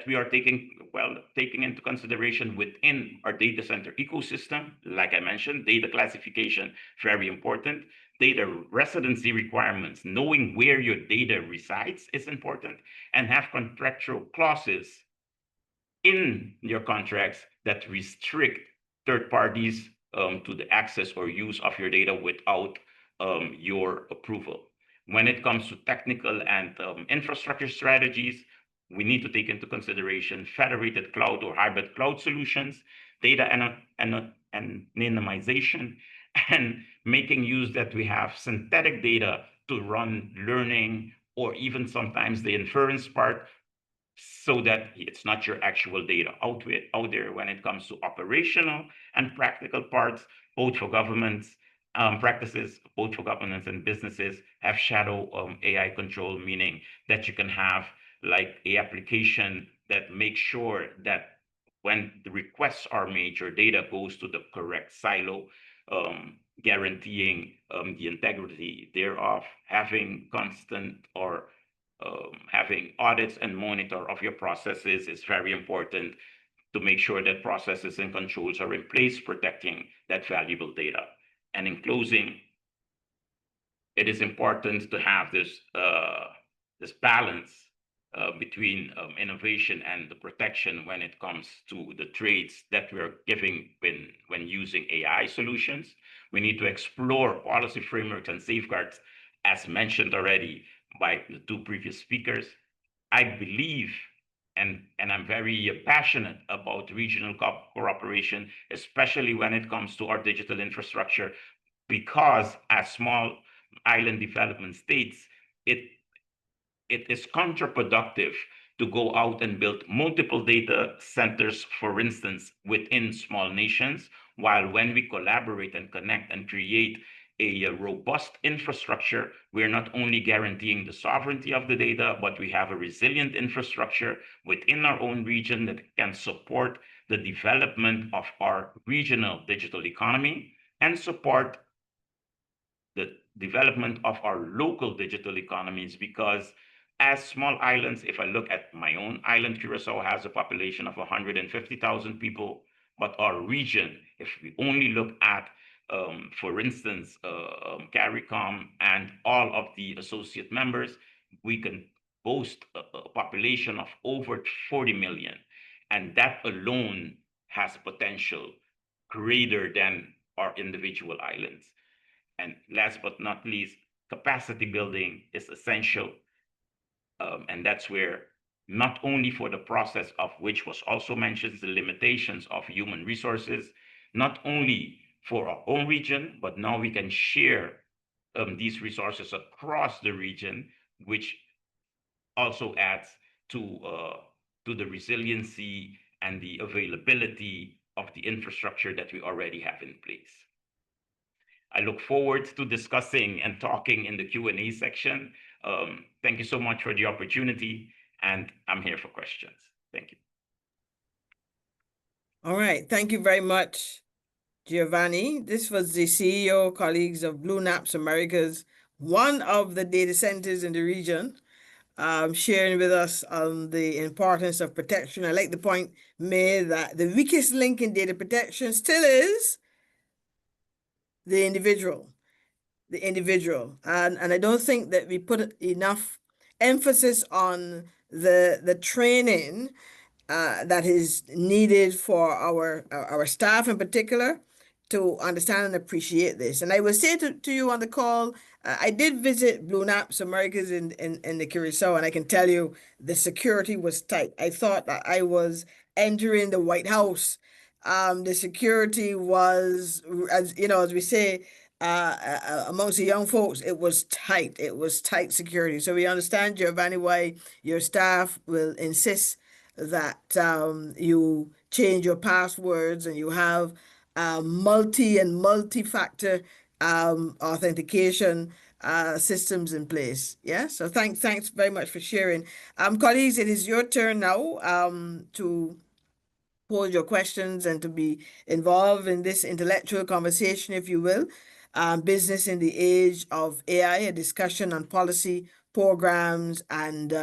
we are taking into consideration within our data center ecosystem. Like I mentioned, data classification, very important. Data residency requirements, knowing where your data resides is important, and have contractual clauses in your contracts that restrict third parties to the access or use of your data without your approval. When it comes to technical and infrastructure strategies, we need to take into consideration federated cloud or hybrid cloud solutions, data anonymization, and making use that we have synthetic data to run learning or even sometimes the inference part, so that it's not your actual data out there. When it comes to operational and practical parts, both for governments practices, both for governments and businesses, have shadow AI control, meaning that you can have like a application that makes sure that when the requests are made, your data goes to the correct silo, guaranteeing the integrity thereof. Having constant or having audits and monitor of your processes is very important to make sure that processes and controls are in place, protecting that valuable data. And in closing, it is important to have this balance between innovation and the protection when it comes to the trades that we're giving when using AI solutions. We need to explore policy frameworks and safeguards, as mentioned already by the two previous speakers. I believe and I'm very passionate about regional cooperation, especially when it comes to our digital infrastructure, because as small island development states, it is counterproductive to go out and build multiple data centers, for instance, within small nations, while when we collaborate and connect and create a robust infrastructure, we're not only guaranteeing the sovereignty of the data, but we have a resilient infrastructure within our own region that can support the development of our regional digital economy and support the development of our local digital economies, because as small islands, if I look at my own island, Curacao has a population of 150,000 people, but our region, if we only look at, for instance, CARICOM and all of the associate members, we can boast a population of over 40 million. And that alone has potential greater than our individual islands. And last but not least, capacity building is essential. And that's where not only for the process of which was also mentioned, the limitations of human resources, not only for our own region, but now we can share these resources across the region, which also adds to the resiliency and the availability of the infrastructure that we already have in place. I look forward to discussing and talking in the Q&A section. Thank you so much for the opportunity, and I'm here for questions. Thank you. All right. Thank you very much, Giovanni. This was the CEO, colleagues of Blue Naps Americas, one of the data centers in the region, sharing with us on the importance of protection. I like the point made that the weakest link in data protection still is the individual. And I don't think that we put enough emphasis on the training that is needed for our staff in particular to understand and appreciate this. And I will say to you on the call, I did visit Blue Naps Americas in the Curacao, and I can tell you the security was tight. I thought that I was entering the White House. The security was, as you know, as we say, amongst the young folks, it was tight. It was tight security. So we understand, Giovanni, why your staff will insist that you change your passwords and you have multi-factor authentication systems in place. Yeah. So thanks very much for sharing. Colleagues, it is your turn now to pose your questions and to be involved in this intellectual conversation, if you will. Business in the age of AI, a discussion on policy, programs, and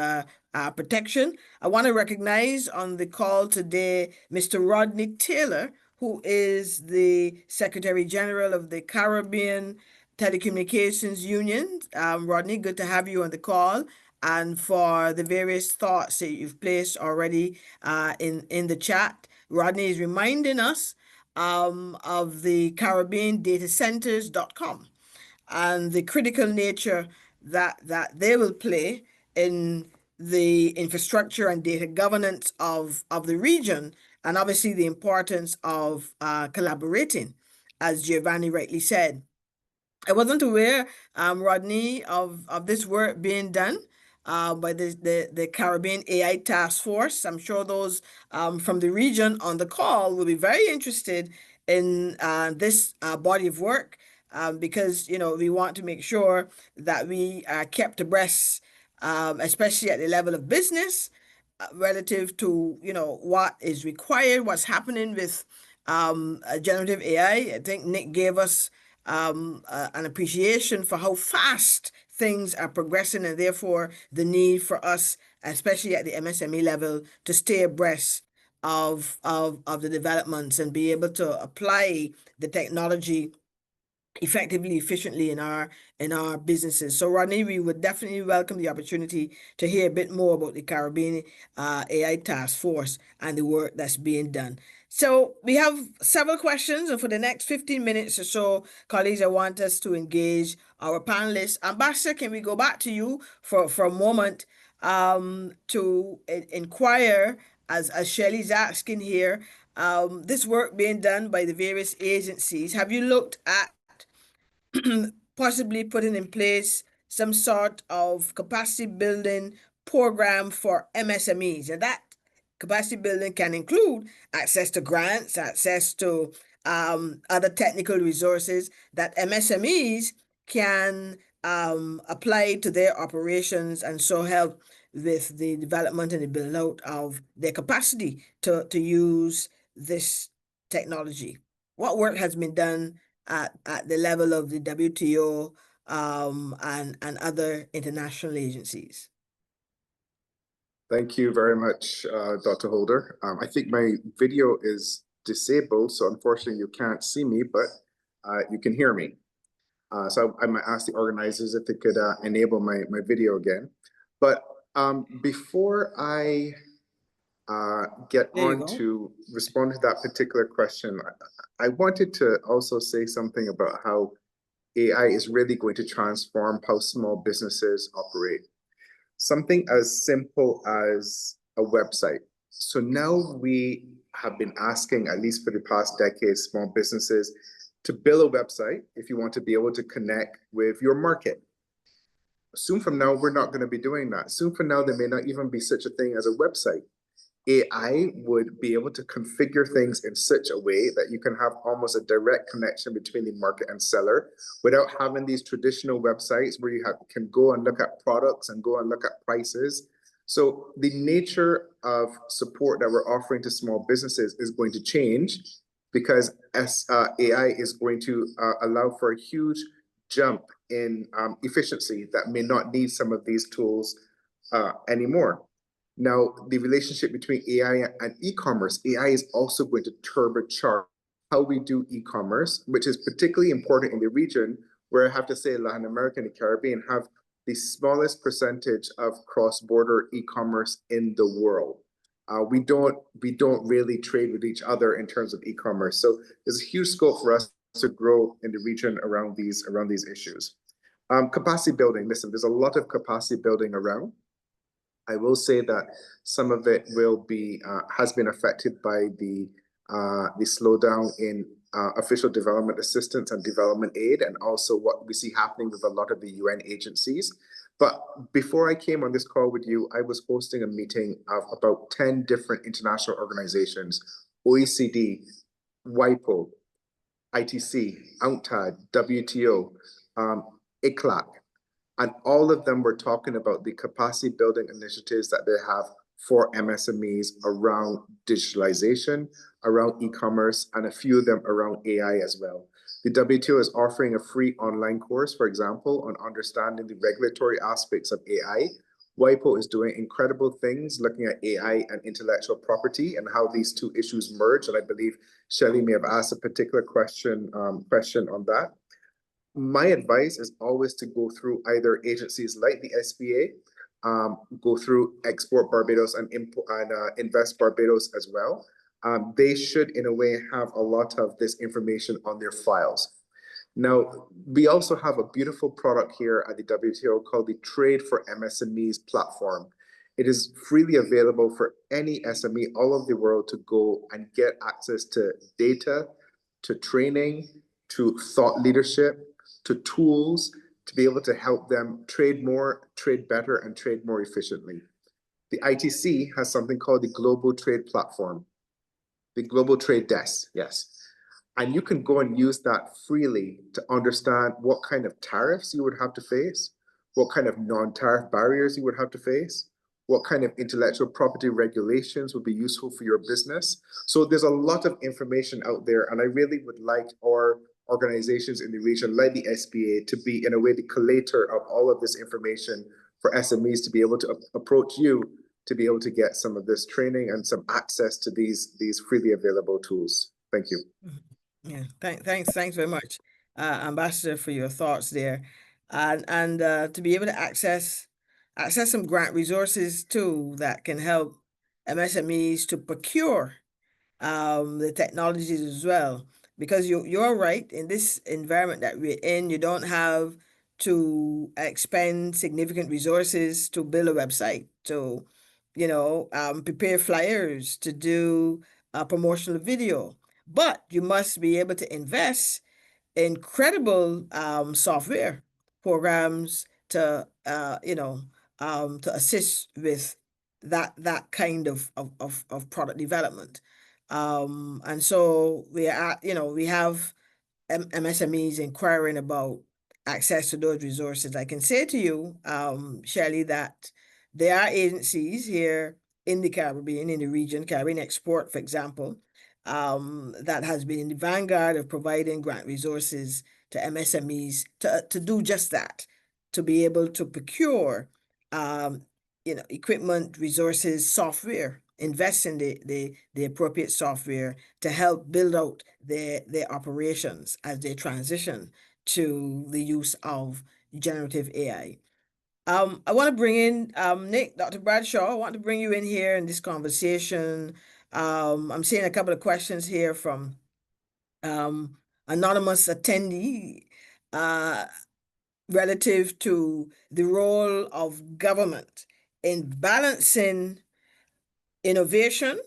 protection. I want to recognize on the call today Mr. Rodney Taylor, who is the Secretary General of the Caribbean Telecommunications Union. Rodney, good to have you on the call, and for the various thoughts that you've placed already in the chat. Rodney is reminding us of the Caribbean datacenters.com and the critical nature that they will play in the infrastructure and data governance of the region, and obviously the importance of collaborating, as Giovanni rightly said. I wasn't aware, Rodney, of this work being done by the Caribbean AI Task Force. I'm sure those from the region on the call will be very interested in this body of work because, you know, we want to make sure that we are kept abreast, especially at the level of business, relative to, you know, what is required, what's happening with generative AI. I think Nick gave us an appreciation for how fast things are progressing, and therefore the need for us, especially at the MSME level, to stay abreast of the developments and be able to apply the technology effectively, efficiently in our businesses. So Rodney, we would definitely welcome the opportunity to hear a bit more about the Caribbean AI Task Force and the work that's being done. So we have several questions, and for the next 15 minutes or so, colleagues, I want us to engage our panelists. Ambassador, can we go back to you for a moment to inquire, as Shelley's asking here, this work being done by the various agencies, have you looked at possibly putting in place some sort of capacity building program for MSMEs? And that capacity building can include access to grants, access to other technical resources that MSMEs can apply to their operations, and so help with the development and the build out of their capacity to use this technology. What work has been done at the level of the WTO and other international agencies? Thank you very much, Dr. Holder. I think my video is disabled, so unfortunately you can't see me, but you can hear me. So I might ask the organizers if they could enable my video again. But before I get on to respond to that particular question, I wanted to also say something about how AI is really going to transform how small businesses operate. Something as simple as a website. So now we have been asking, at least for the past decade, small businesses to build a website if you want to be able to connect with your market. Soon from now, we're not going to be doing that. Soon from now, there may not even be such a thing as a website. AI would be able to configure things in such a way that you can have almost a direct connection between the market and seller without having these traditional websites where you can go and look at products and go and look at prices. So the nature of support that we're offering to small businesses is going to change, because AI is going to allow for a huge jump in efficiency that may not need some of these tools anymore. Now, the relationship between AI and e-commerce, AI is also going to turbocharge how we do e-commerce, which is particularly important in the region where I have to say Latin America and the Caribbean have the smallest percentage of cross-border e-commerce in the world. We don't really trade with each other in terms of e-commerce. So there's a huge scope for us to grow in the region around these issues. Capacity building, listen, there's a lot of capacity building around. I will say that some of it will be has been affected by the slowdown in official development assistance and development aid, and also what we see happening with a lot of the UN agencies. But before I came on this call with you, I was hosting a meeting of about 10 different international organizations: OECD, WIPO, ITC, UNCTAD, WTO, ICLAC. And all of them were talking about the capacity building initiatives that they have for MSMEs around digitalization, around e-commerce, and a few of them around AI as well. The WTO is offering a free online course, for example, on understanding the regulatory aspects of AI. WIPO is doing incredible things looking at AI and intellectual property and how these two issues merge. And I believe Shelley may have asked a particular question on that. My advice is always to go through either agencies like the SBA, go through Export Barbados and Invest Barbados as well. They should, in a way, have a lot of this information on their files. Now, we also have a beautiful product here at the WTO called the Trade for MSMEs platform. It is freely available for any SME all over the world to go and get access to data, to training, to thought leadership, to tools to be able to help them trade more, trade better, and trade more efficiently. The ITC has something called the Global Trade Platform, the Global Trade Desk, yes. And you can go and use that freely to understand what kind of tariffs you would have to face, what kind of non-tariff barriers you would have to face, what kind of intellectual property regulations would be useful for your business. So there's a lot of information out there, and I really would like our organizations in the region, like the SBA, to be, in a way, the collator of all of this information for SMEs to be able to approach you to be able to get some of this training and some access to these freely available tools. Thank you. Yeah, thanks very much. Ambassador, for your thoughts there, and to be able to access some grant resources too that can help MSMEs to procure the technologies as well. Because you're right, in this environment that we're in, you don't have to expend significant resources to build a website, to prepare flyers, to do a promotional video, but you must be able to invest incredible software programs to assist with that kind of product development. And so we have MSMEs inquiring about access to those resources. I can say to you, Shelley, that there are agencies here in the Caribbean, in the region, Caribbean Export, for example, that has been in the vanguard of providing grant resources to MSMEs to do just that, to be able to procure equipment, resources, software, invest in the appropriate software to help build out their operations as they transition to the use of generative AI. I want to bring in Nick, Dr. Bradshaw. I want to bring you in here in this conversation. I'm seeing a couple of questions here from anonymous attendee relative to the role of government in balancing innovation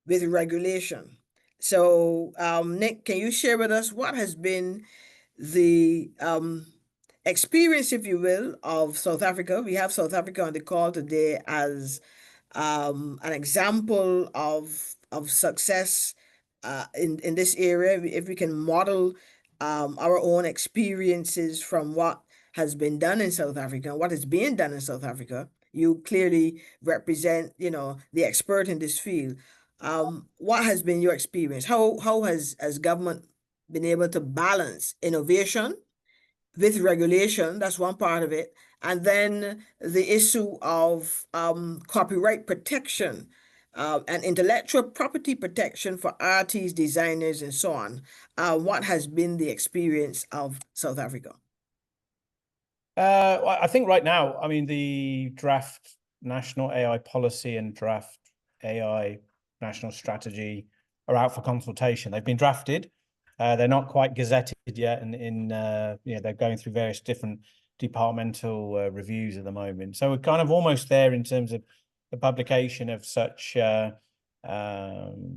with regulation. So, Nick, can you share with us what has been the experience, if you will, of South Africa? We have South Africa on the call today as an example of success in this area. If we can model our own experiences from what has been done in South Africa and what is being done in South Africa, you clearly represent, the expert in this field. What has been your experience? How has government been able to balance innovation with regulation? That's one part of it. And then the issue of copyright protection and intellectual property protection for artists, designers, and so on. What has been the experience of South Africa? I think right now, I mean, the draft national AI policy and draft AI national strategy are out for consultation. They've been drafted. They're not quite gazetted yet, and they're going through various different departmental reviews at the moment. So we're kind of almost there in terms of the publication of such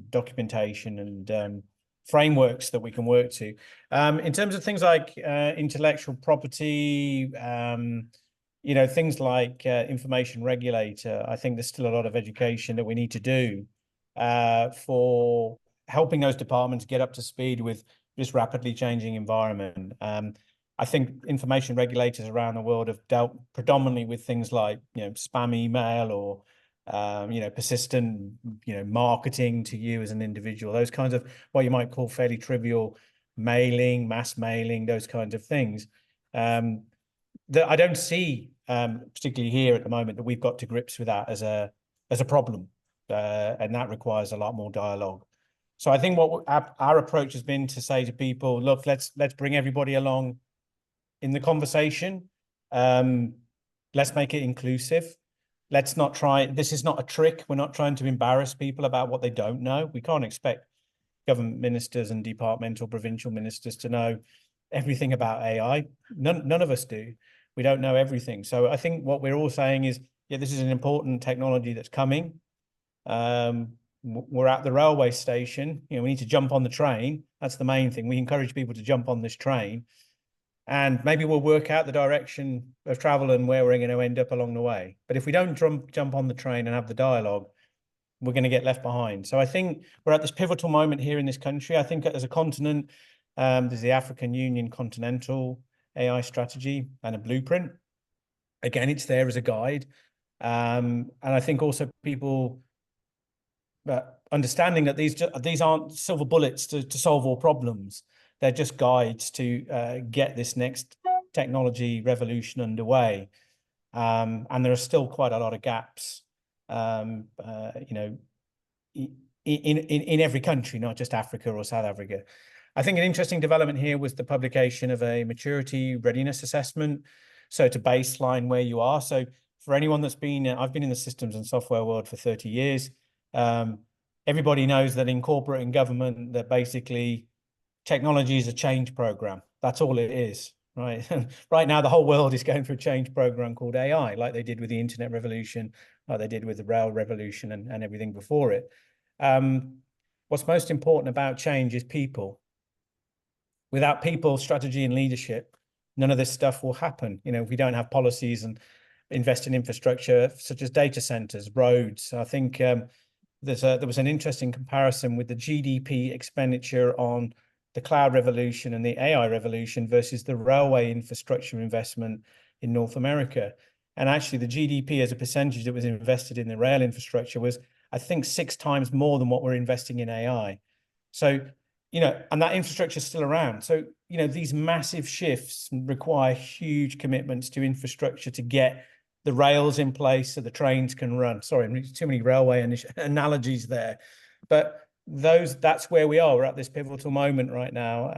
documentation and frameworks that we can work to. In terms of things like intellectual property, things like information regulator, I think there's still a lot of education that we need to do for helping those departments get up to speed with this rapidly changing environment. I think information regulators around the world have dealt predominantly with things like spam email or persistent marketing to you as an individual, those kinds of what you might call fairly trivial mailing, mass mailing, those kinds of things. That I don't see, particularly here at the moment, that we've got to grips with that as a problem, and that requires a lot more dialogue. So I think what our approach has been to say to people, look, let's bring everybody along in the conversation. Let's make it inclusive. Let's not try, this is not a trick. We're not trying to embarrass people about what they don't know. We can't expect government ministers and departmental provincial ministers to know everything about AI. None of us do. We don't know everything. So I think what we're all saying is, yeah, this is an important technology that's coming. We're at the railway station. We need to jump on the train. That's the main thing. We encourage people to jump on this train. And maybe we'll work out the direction of travel and where we're going to end up along the way. But if we don't jump on the train and have the dialogue, we're going to get left behind. So I think we're at this pivotal moment here in this country. I think as a continent, there's the African Union Continental AI strategy and a blueprint. Again, it's there as a guide. And I think also people understanding that these aren't silver bullets to solve all problems. They're just guides to get this next technology revolution underway. And there are still quite a lot of gaps, in every country, not just Africa or South Africa. I think an interesting development here was the publication of a maturity readiness assessment. So to baseline where you are. So for anyone that's been, I've been in the systems and software world for 30 years. Everybody knows that in corporate and government, that basically technology is a change program. That's all it is, right? Right now, the whole world is going through a change program called AI, like they did with the internet revolution, like they did with the rail revolution and everything before it. What's most important about change is people. Without people, strategy, and leadership, none of this stuff will happen. You know, if we don't have policies and invest in infrastructure such as data centers, roads. I think there was an interesting comparison with the GDP expenditure on the cloud revolution and the AI revolution versus the railway infrastructure investment in North America. And actually, the GDP as a percentage that was invested in the rail infrastructure was, I think, 6 times more than what we're investing in AI. So, you know, and that infrastructure is still around. So, you know, these massive shifts require huge commitments to infrastructure to get the rails in place so the trains can run. Sorry, too many railway analogies there. But that's where we are. We're at this pivotal moment right now.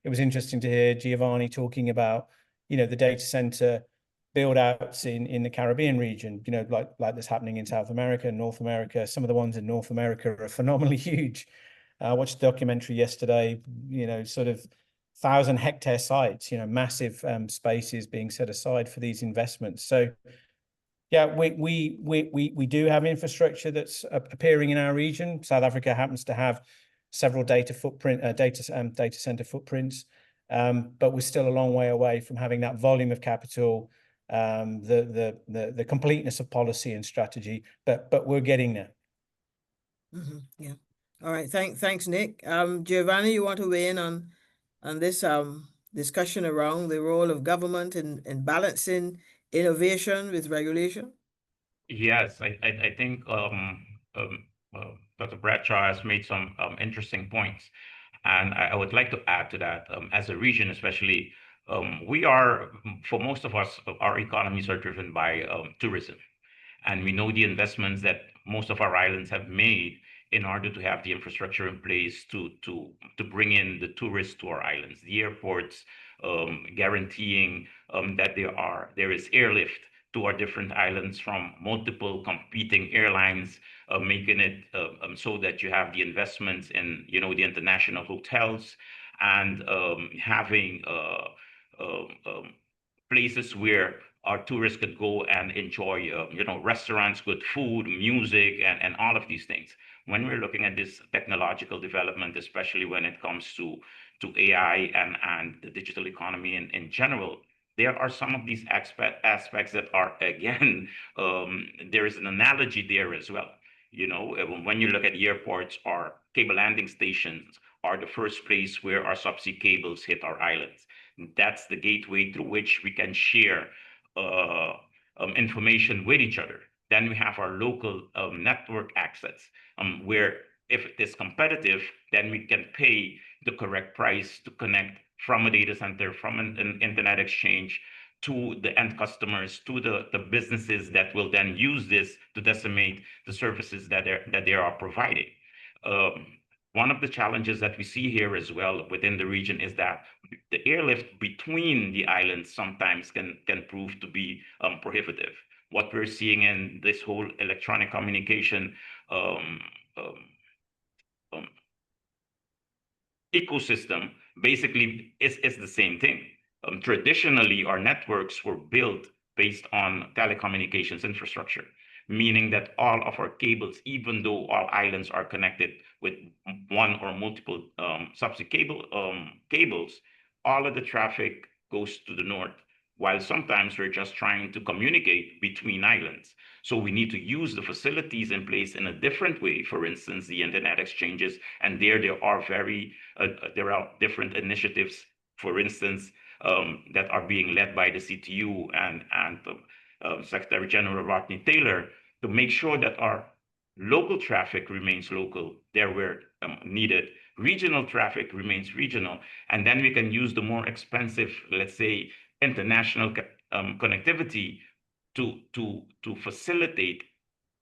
It was interesting to hear Giovanni talking about, you know, the data center build outs in the Caribbean region, you know, like that's happening in South America, North America. Some of the ones in North America are phenomenally huge. I watched a documentary yesterday, you know, sort of 1,000-hectare sites, you know, massive spaces being set aside for these investments. So yeah, we do have infrastructure that's appearing in our region. South Africa happens to have several data center footprints, but we're still a long way away from having that volume of capital, the completeness of policy and strategy. But we're getting there. Yeah. All right. Thanks, Nick. Giovanni, you want to weigh in on this discussion around the role of government in balancing innovation with regulation? Yes, I think Dr. Bradshaw has made some interesting points, and I would like to add to that. As a region, especially, we are, for most of us, our economies are driven by tourism, and we know the investments that most of our islands have made in order to have the infrastructure in place to bring in the tourists to our islands, the airports, guaranteeing that there is airlift to our different islands from multiple competing airlines, making it so that you have the investments in, you know, the international hotels, and having places where our tourists could go and enjoy, you know, restaurants, good food, music, and all of these things. When we're looking at this technological development, especially when it comes to AI and the digital economy in general, there are some of these aspects that are, again, there is an analogy there as well. You know, when you look at airports, our cable landing stations are the first place where our subsea cables hit our islands. That's the gateway through which we can share information with each other. Then we have our local network access, where if it is competitive, then we can pay the correct price to connect from a data center, from an internet exchange, to the end customers, to the businesses that will then use this to disseminate the services that they are providing. One of the challenges that we see here as well within the region is that the airlift between the islands sometimes can prove to be prohibitive. What we're seeing in this whole electronic communication ecosystem basically is the same thing. Traditionally, our networks were built based on telecommunications infrastructure, meaning that all of our cables, even though our islands are connected with one or multiple subsea cables, all of the traffic goes to the north, while sometimes we're just trying to communicate between islands. So we need to use the facilities in place in a different way. For instance, the internet exchanges, and there are different initiatives, for instance, that are being led by the CTU and Secretary General Rodney Taylor, to make sure that our local traffic remains local there where needed, regional traffic remains regional, and then we can use the more expensive, let's say, international connectivity to facilitate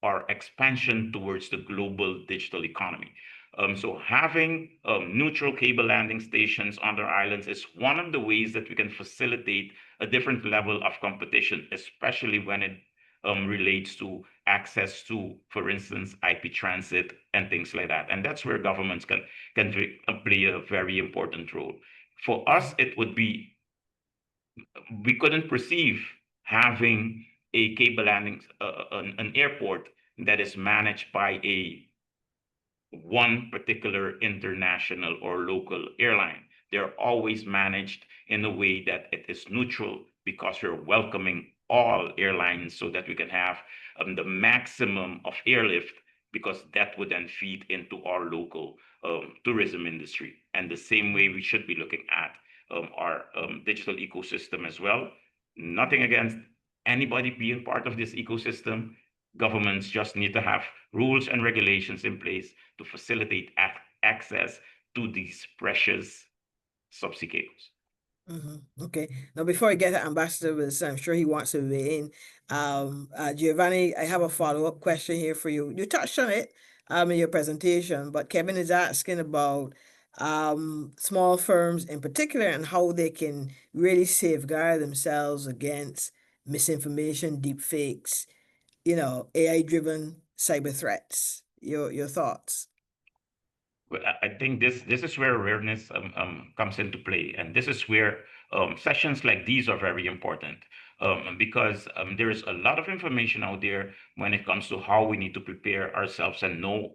our expansion towards the global digital economy. So having neutral cable landing stations on our islands is one of the ways that we can facilitate a different level of competition, especially when it relates to access to, for instance, IP transit and things like that. And that's where governments can play a very important role. For us, it would be, we couldn't perceive having a cable landing, an airport that is managed by a one particular international or local airline. They're always managed in a way that it is neutral because we're welcoming all airlines so that we can have the maximum of airlift, because that would then feed into our local tourism industry. And the same way we should be looking at our digital ecosystem as well. Nothing against anybody being part of this ecosystem. Governments just need to have rules and regulations in place to facilitate access to these precious subsea cables. Okay. Now, before I get to Ambassador Wilson, I'm sure he wants to weigh in. Giovanni, I have a follow-up question here for you. You touched on it in your presentation, but Kevin is asking about small firms in particular and how they can really safeguard themselves against misinformation, deep fakes, AI-driven cyber threats. Your thoughts? Well, I think this is where awareness comes into play, and this is where sessions like these are very important, because there is a lot of information out there when it comes to how we need to prepare ourselves and know.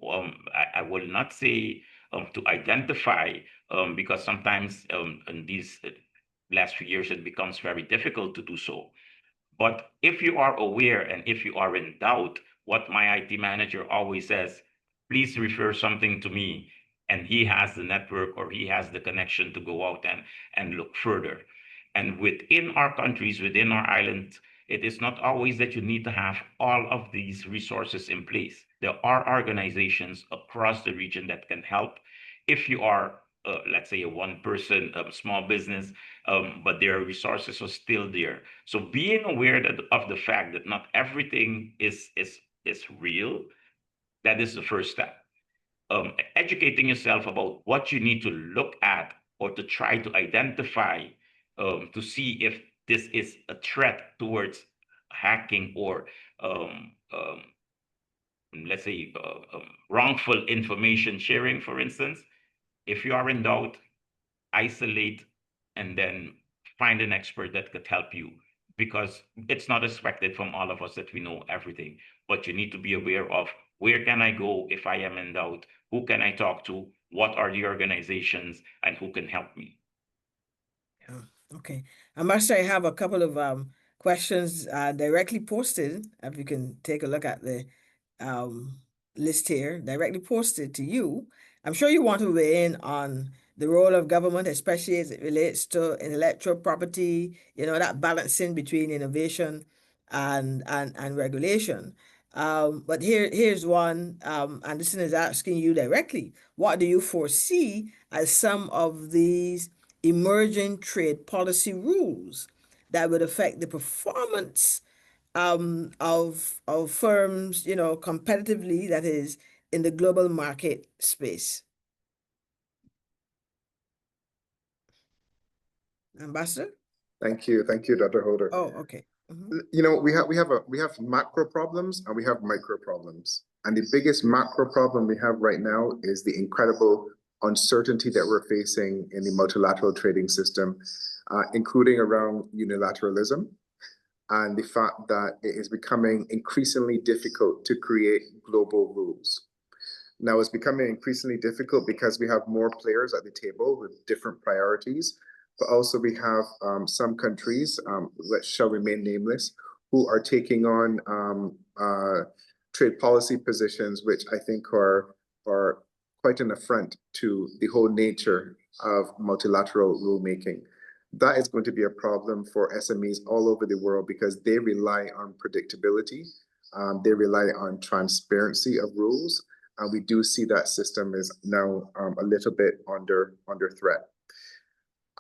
I will not say to identify, because sometimes in these last few years it becomes very difficult to do so. But if you are aware and if you are in doubt, what my IT manager always says, please refer something to me. And he has the network or he has the connection to go out and look further. And within our countries, within our islands, it is not always that you need to have all of these resources in place. There are organizations across the region that can help. If you are, let's say, a one person small business, but their resources are still there. So being aware of the fact that not everything is real, that is the first step. Educating yourself about what you need to look at or to try to identify, to see if this is a threat towards hacking or let's say wrongful information sharing, for instance. If you are in doubt, isolate and then find an expert that could help you, because it's not expected from all of us that we know everything, but you need to be aware of where can I go if I am in doubt, who can I talk to, what are the organizations, and who can help me. Yeah. Okay. Ambassador, I have a couple of questions directly posted. If you can take a look at the um, list here, directly posted to you. I'm sure you want to weigh in on the role of government, especially as it relates to intellectual property, that balancing between innovation and regulation. But here's one, and this is asking you directly. What do you foresee as some of these emerging trade policy rules that would affect the performance of firms, competitively, that is, in the global market space? Ambassador? Thank you, Dr. Holder. Oh, okay. We have macro problems and we have micro problems. And the biggest macro problem we have right now is the incredible uncertainty that we're facing in the multilateral trading system, including around unilateralism and the fact that it is becoming increasingly difficult to create global rules. Now, it's becoming increasingly difficult because we have more players at the table with different priorities, but also we have some countries, shall remain nameless, who are taking on trade policy positions, which I think are quite an affront to the whole nature of multilateral rulemaking. That is going to be a problem for SMEs all over the world because they rely on predictability. They rely on transparency of rules. And we do see that system is now a little bit under threat.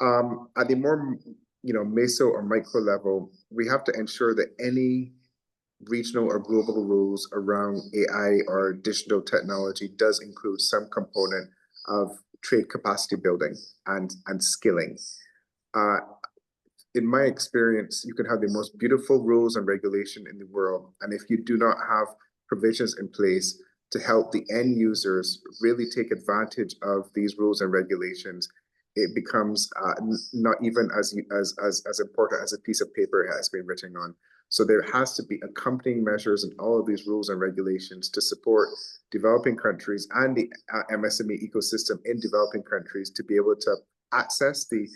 At the more meso or micro level, we have to ensure that any regional or global rules around AI or digital technology does include some component of trade capacity building and skilling. In my experience, you can have the most beautiful rules and regulation in the world, and if you do not have provisions in place to help the end users really take advantage of these rules and regulations, it becomes not even as important as a piece of paper it has been written on. So there has to be accompanying measures in all of these rules and regulations to support developing countries and the MSME ecosystem in developing countries to be able to access the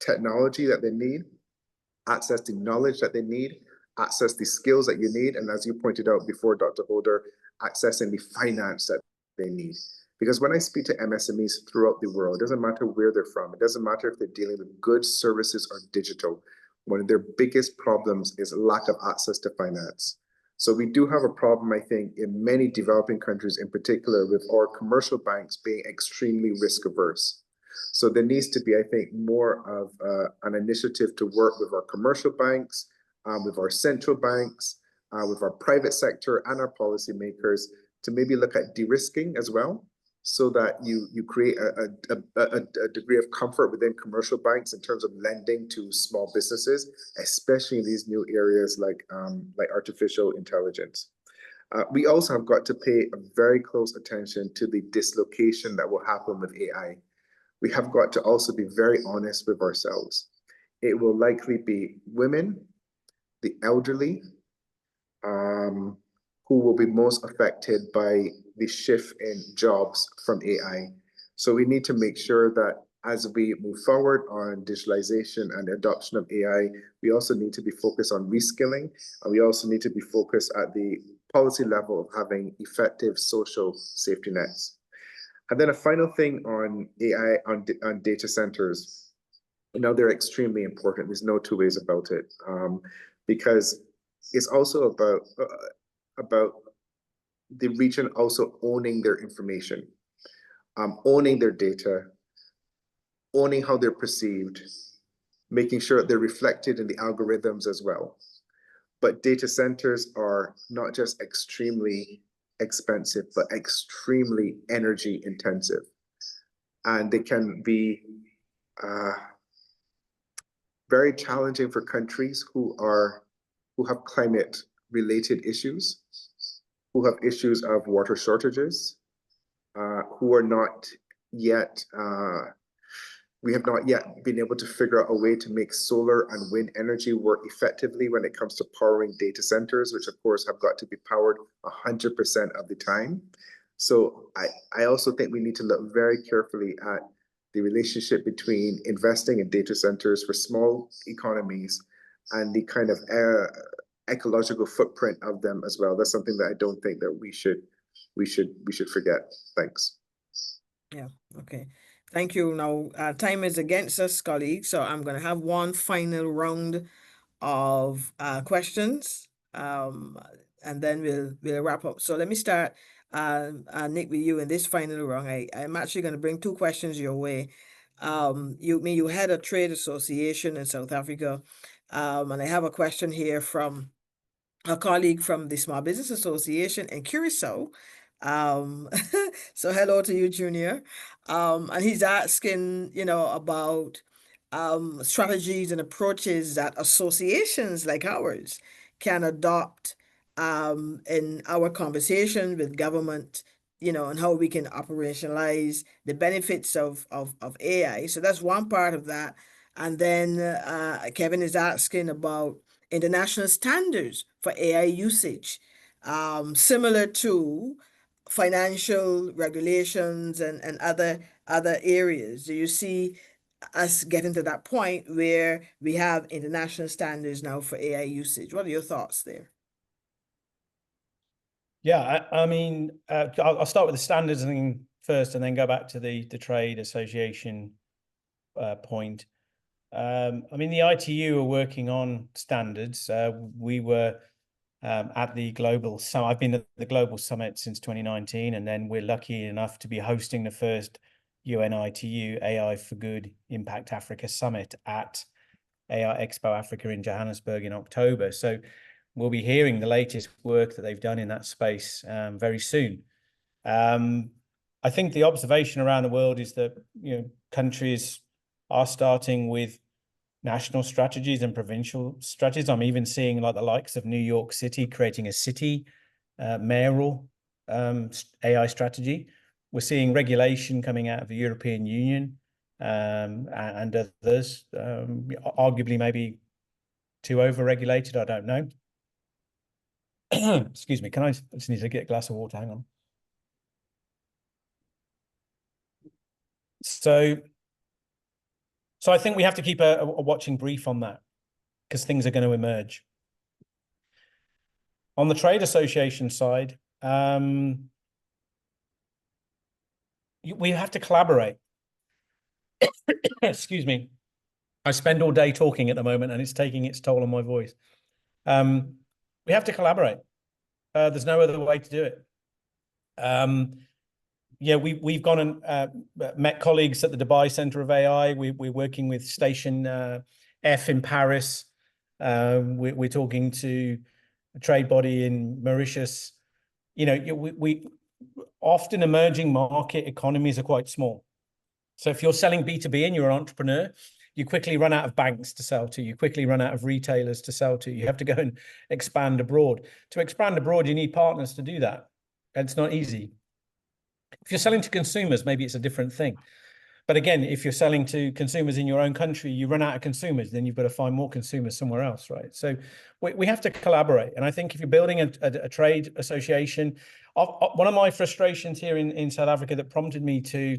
technology that they need, access the knowledge that they need, access the skills that you need, and as you pointed out before, Dr. Holder, accessing the finance that they need. Because when I speak to MSMEs throughout the world, it doesn't matter where they're from, it doesn't matter if they're dealing with goods, services, or digital. One of their biggest problems is lack of access to finance. So we do have a problem, I think, in many developing countries in particular, with our commercial banks being extremely risk averse. So there needs to be, I think, more of an initiative to work with our commercial banks, with our central banks, with our private sector and our policymakers to maybe look at de-risking as well, so that you create a degree of comfort within commercial banks in terms of lending to small businesses, especially in these new areas like artificial intelligence. We also have got to pay a very close attention to the dislocation that will happen with AI. We have got to also be very honest with ourselves. It will likely be women, the elderly, who will be most affected by the shift in jobs from AI. So we need to make sure that as we move forward on digitalization and the adoption of AI, we also need to be focused on reskilling, and we also need to be focused at the policy level of having effective social safety nets. And then a final thing on AI, on data centers. You know, they're extremely important. There's no two ways about it, because it's also about the region also owning their information, owning their data, owning how they're perceived, making sure that they're reflected in the algorithms as well. But data centers are not just extremely expensive, but extremely energy intensive. And they can be very challenging for countries who have climate related issues, who have issues of water shortages, who are not yet, we have not yet been able to figure out a way to make solar and wind energy work effectively when it comes to powering data centers, which of course have got to be powered 100% of the time. So I also think we need to look very carefully at the relationship between investing in data centers for small economies and the kind of ecological footprint of them as well. That's something that I don't think that we should forget. Thanks. Yeah, okay. Thank you. Now, time is against us, colleagues, so I'm going to have one final round of questions, and then we'll wrap up. So let me start, Nick, with you in this final round. I'm actually going to bring two questions your way. You had a trade association in South Africa, and I have a question here from a colleague from the Small Business Association in Curacao. So hello to you, Junior. And he's asking, about strategies and approaches that associations like ours can adopt in our conversation with government, and how we can operationalize the benefits of AI. So that's one part of that. And then Kevin is asking about international standards for AI usage, similar to financial regulations and other areas. Do you see us getting to that point where we have international standards now for AI usage? What are your thoughts there? Yeah, I mean, I'll start with the standards thing first, and then go back to the trade association point. I mean, the ITU are working on standards. We were at the global summit. I've been at the global summit since 2019, and then we're lucky enough to be hosting the first UN ITU AI for Good Impact Africa Summit at AI Expo Africa in Johannesburg in October. So we'll be hearing the latest work that they've done in that space very soon. I think the observation around the world is that, you know, countries are starting with national strategies and provincial strategies. I'm even seeing like the likes of New York City creating a city mayoral AI strategy. We're seeing regulation coming out of the European Union and others, arguably maybe too over-regulated, I don't know. Excuse me, I just need to get a glass of water, hang on. So I think we have to keep a watching brief on that, because things are going to emerge. On the trade association side, we have to collaborate. Excuse me. I spend all day talking at the moment and it's taking its toll on my voice. We have to collaborate. There's no other way to do it. Yeah, we've gone and met colleagues at the Dubai Center of AI. We're working with Station F in Paris. We're talking to a trade body in Mauritius. You know, we often emerging market economies are quite small. So if you're selling B2B and you're an entrepreneur, you quickly run out of banks to sell to. You quickly run out of retailers to sell to. You have to go and expand abroad. To expand abroad, you need partners to do that. And it's not easy. If you're selling to consumers, maybe it's a different thing. But again, if you're selling to consumers in your own country, you run out of consumers, then you've got to find more consumers somewhere else, right? So we have to collaborate. And I think if you're building a trade association, one of my frustrations here in South Africa that prompted me to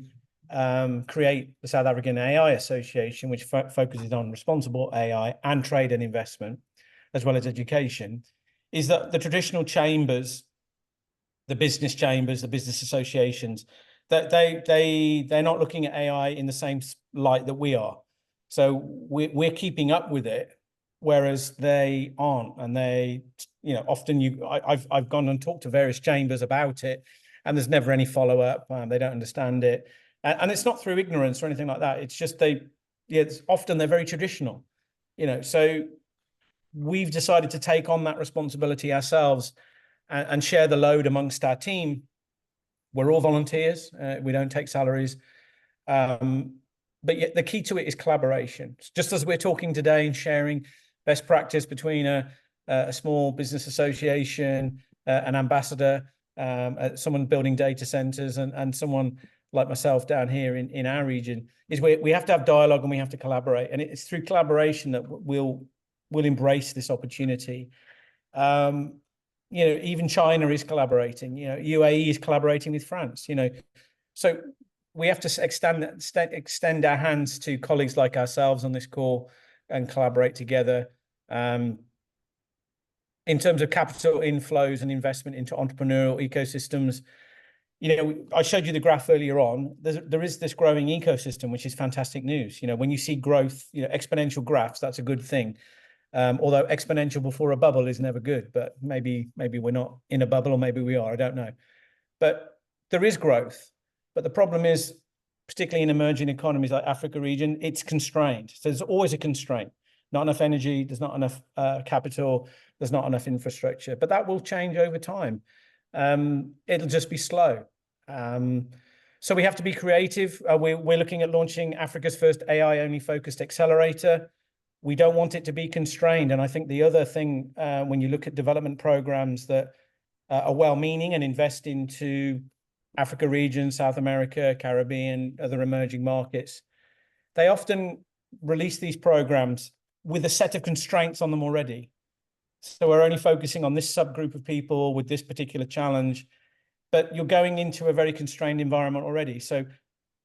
create the South African AI Association, which focuses on responsible AI and trade and investment, as well as education, is that the traditional chambers, the business chambers, the business associations, that they're not looking at AI in the same light that we are. So we're keeping up with it, whereas they aren't. And they, you know, often I've gone and talked to various chambers about it, and there's never any follow-up. They don't understand it. And it's not through ignorance or anything like that. It's just it's often they're very traditional, you know. So we've decided to take on that responsibility ourselves and share the load amongst our team. We're all volunteers. We don't take salaries. But yet the key to it is collaboration. Just as we're talking today and sharing best practice between a small business association, an ambassador, someone building data centers, and someone like myself down here in our region, is we have to have dialogue and we have to collaborate. And it's through collaboration that we'll embrace this opportunity. You know, even China is collaborating. You know, UAE is collaborating with France. You know, so we have to extend our hands to colleagues like ourselves on this call and collaborate together. In terms of capital inflows and investment into entrepreneurial ecosystems, you know, I showed you the graph earlier on. There is this growing ecosystem, which is fantastic news. You know, when you see growth, you know, exponential graphs, that's a good thing. Although exponential before a bubble is never good, but maybe we're not in a bubble, or maybe we are, I don't know. But there is growth. But the problem is, particularly in emerging economies like Africa region, it's constrained. So there's always a constraint. Not enough energy, there's not enough capital, there's not enough infrastructure. But that will change over time. It'll just be slow. So we have to be creative. We're looking at launching Africa's first AI-only focused accelerator. We don't want it to be constrained. And I think the other thing, when you look at development programs that are well-meaning and invest into Africa region, South America, Caribbean, other emerging markets, they often release these programs with a set of constraints on them already. So we're only focusing on this subgroup of people with this particular challenge, but you're going into a very constrained environment already. So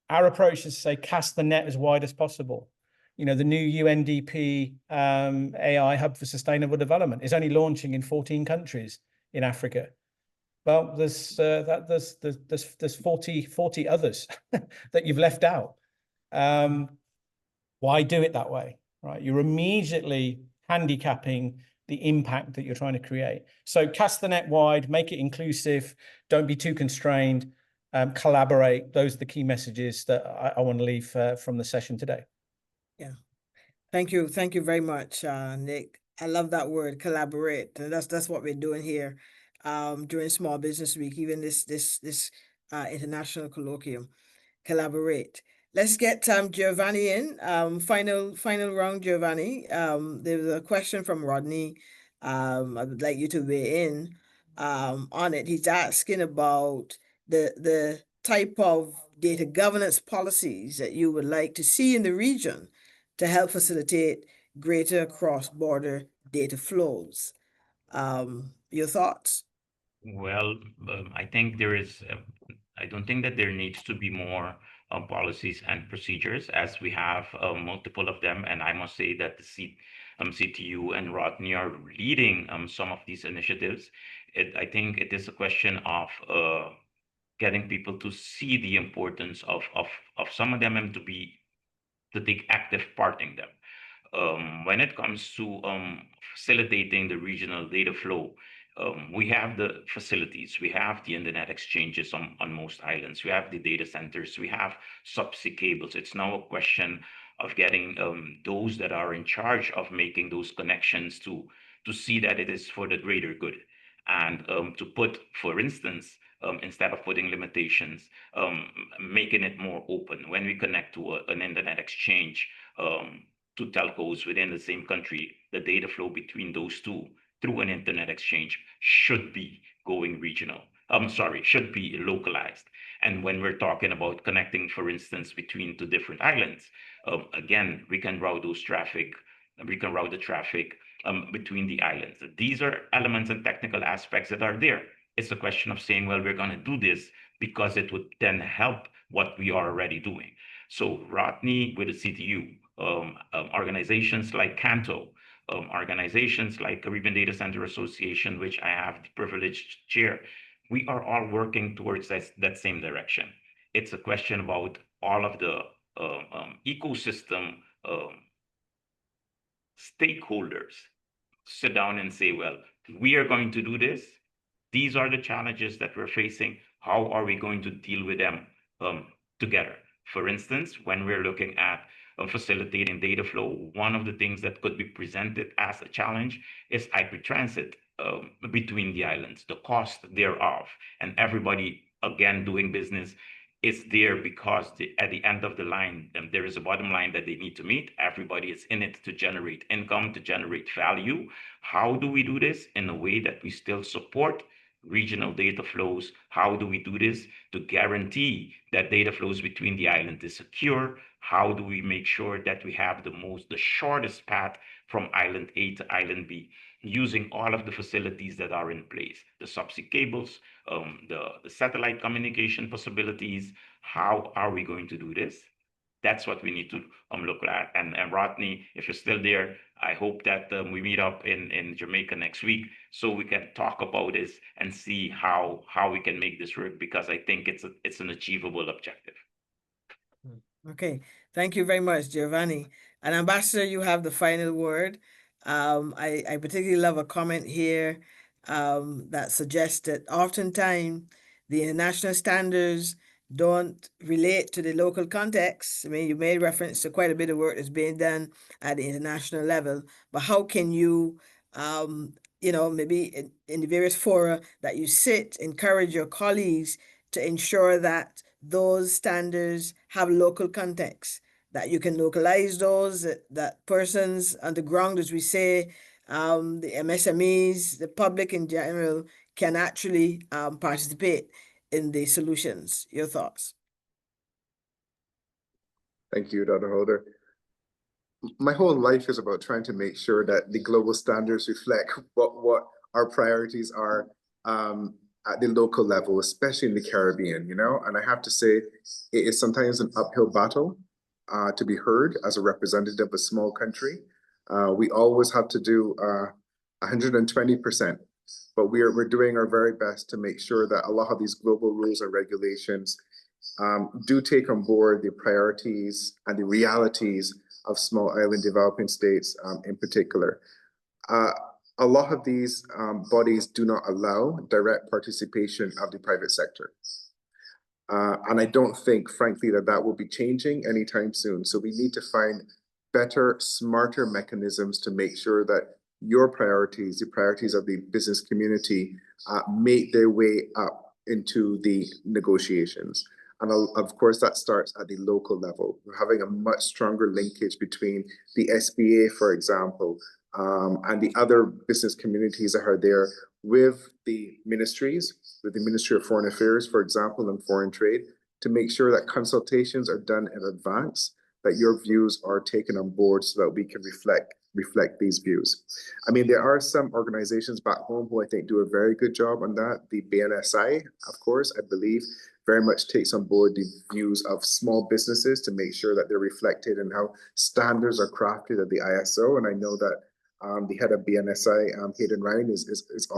our approach is to say, cast the net as wide as possible. You know, the new UNDP AI Hub for Sustainable Development is only launching in 14 countries in Africa. Well, there's 40 others that you've left out. Why do it that way, right? You're immediately handicapping the impact that you're trying to create. So cast the net wide, make it inclusive, don't be too constrained, collaborate. Those are the key messages that I want to leave from the session today. Yeah. Thank you. Thank you very much, Nick. I love that word, collaborate. And that's what we're doing here during Small Business Week, even this international colloquium. Collaborate. Let's get Giovanni in. Final round, Giovanni. There was a question from Rodney. I would like you to weigh in on it. He's asking about the type of data governance policies that you would like to see in the region to help facilitate greater cross-border data flows. Your thoughts? Well, I think there is, I don't think that there needs to be more policies and procedures as we have multiple of them. And I must say that the CTU and Rodney are leading some of these initiatives. I think it is a question of getting people to see the importance of some of them and to take active part in them. When it comes to facilitating the regional data flow, we have the facilities, we have the internet exchanges on most islands, we have the data centers, we have subsea cables. It's now a question of getting those that are in charge of making those connections to see that it is for the greater good. And to put, for instance, instead of putting limitations, making it more open. When we connect to an internet exchange, to telcos within the same country, the data flow between those two through an internet exchange should be going regional. I'm sorry, should be localized. And when we're talking about connecting, for instance, between two different islands, again, we can route the traffic between the islands. These are elements and technical aspects that are there. It's a question of saying, well, we're going to do this because it would then help what we are already doing. So Rodney with the CTU, organizations like Canto, organizations like Caribbean Data Center Association, which I have the privilege to chair, we are all working towards that same direction. It's a question about all of the ecosystem stakeholders sit down and say, well, we are going to do this. These are the challenges that we're facing. How are we going to deal with them together? For instance, when we're looking at facilitating data flow, one of the things that could be presented as a challenge is IP transit between the islands, the cost thereof, and everybody, again, doing business is there because at the end of the line, there is a bottom line that they need to meet. Everybody is in it to generate income, to generate value. How do we do this in a way that we still support regional data flows? How do we do this to guarantee that data flows between the islands is secure? How do we make sure that we have the shortest path from island A to island B, using all of the facilities that are in place, the subsea cables, the satellite communication possibilities? How are we going to do this? That's what we need to look at. And Rodney, if you're still there, I hope that we meet up in Jamaica next week so we can talk about this and see how we can make this work, because I think it's an achievable objective. Okay, thank you very much, Giovanni. And Ambassador, you have the final word. I particularly love a comment here that suggests that oftentimes the international standards don't relate to the local context. I mean, you made reference to quite a bit of work that's being done at the international level, but how can you, maybe in the various fora that you sit, encourage your colleagues to ensure that those standards have local context, that you can localize those, that persons on the ground, as we say, the MSMEs, the public in general, can actually participate in the solutions. Your thoughts? Thank you, Dr. Holder. My whole life is about trying to make sure that the global standards reflect what our priorities are at the local level, especially in the Caribbean, and I have to say, it is sometimes an uphill battle to be heard as a representative of a small country. We always have to do 120%, but we're doing our very best to make sure that a lot of these global rules and regulations do take on board the priorities and the realities of small island developing states in particular. A lot of these bodies do not allow direct participation of the private sector. And I don't think, frankly, that will be changing anytime soon. So we need to find better, smarter mechanisms to make sure that your priorities, the priorities of the business community, make their way up into the negotiations. And of course, that starts at the local level. We're having a much stronger linkage between the SBA, for example, and the other business communities that are there with the ministries, with the Ministry of Foreign Affairs, for example, and Foreign Trade, to make sure that consultations are done in advance, that your views are taken on board so that we can reflect these views. I mean, there are some organizations back home who I think do a very good job on that. The BNSI, of course, I believe, very much takes on board the views of small businesses to make sure that they're reflected in how standards are crafted at the ISO. And I know that the head of BNSI, Hayden Ryan, is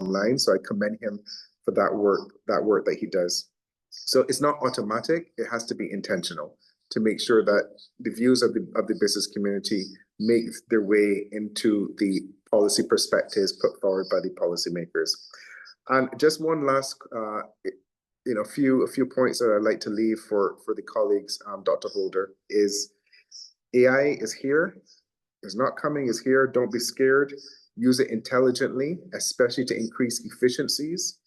online, so I commend him for that work that he does. So it's not automatic; it has to be intentional to make sure that the views of the business community make their way into the policy perspectives put forward by the policymakers. And just one last, a few points that I'd like to leave for the colleagues, Dr. Holder, is AI is here. It's not coming, it's here. Don't be scared. Use it intelligently, especially to increase efficiencies.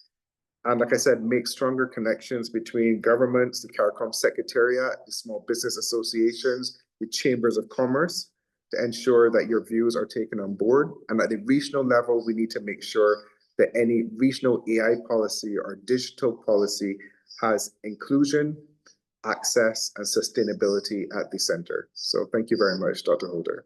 And like I said, make stronger connections between governments, the CARICOM Secretariat, the small business associations, the chambers of commerce, to ensure that your views are taken on board. And at the regional level, we need to make sure that any regional AI policy or digital policy has inclusion, access, and sustainability at the center. So thank you very much, Dr. Holder.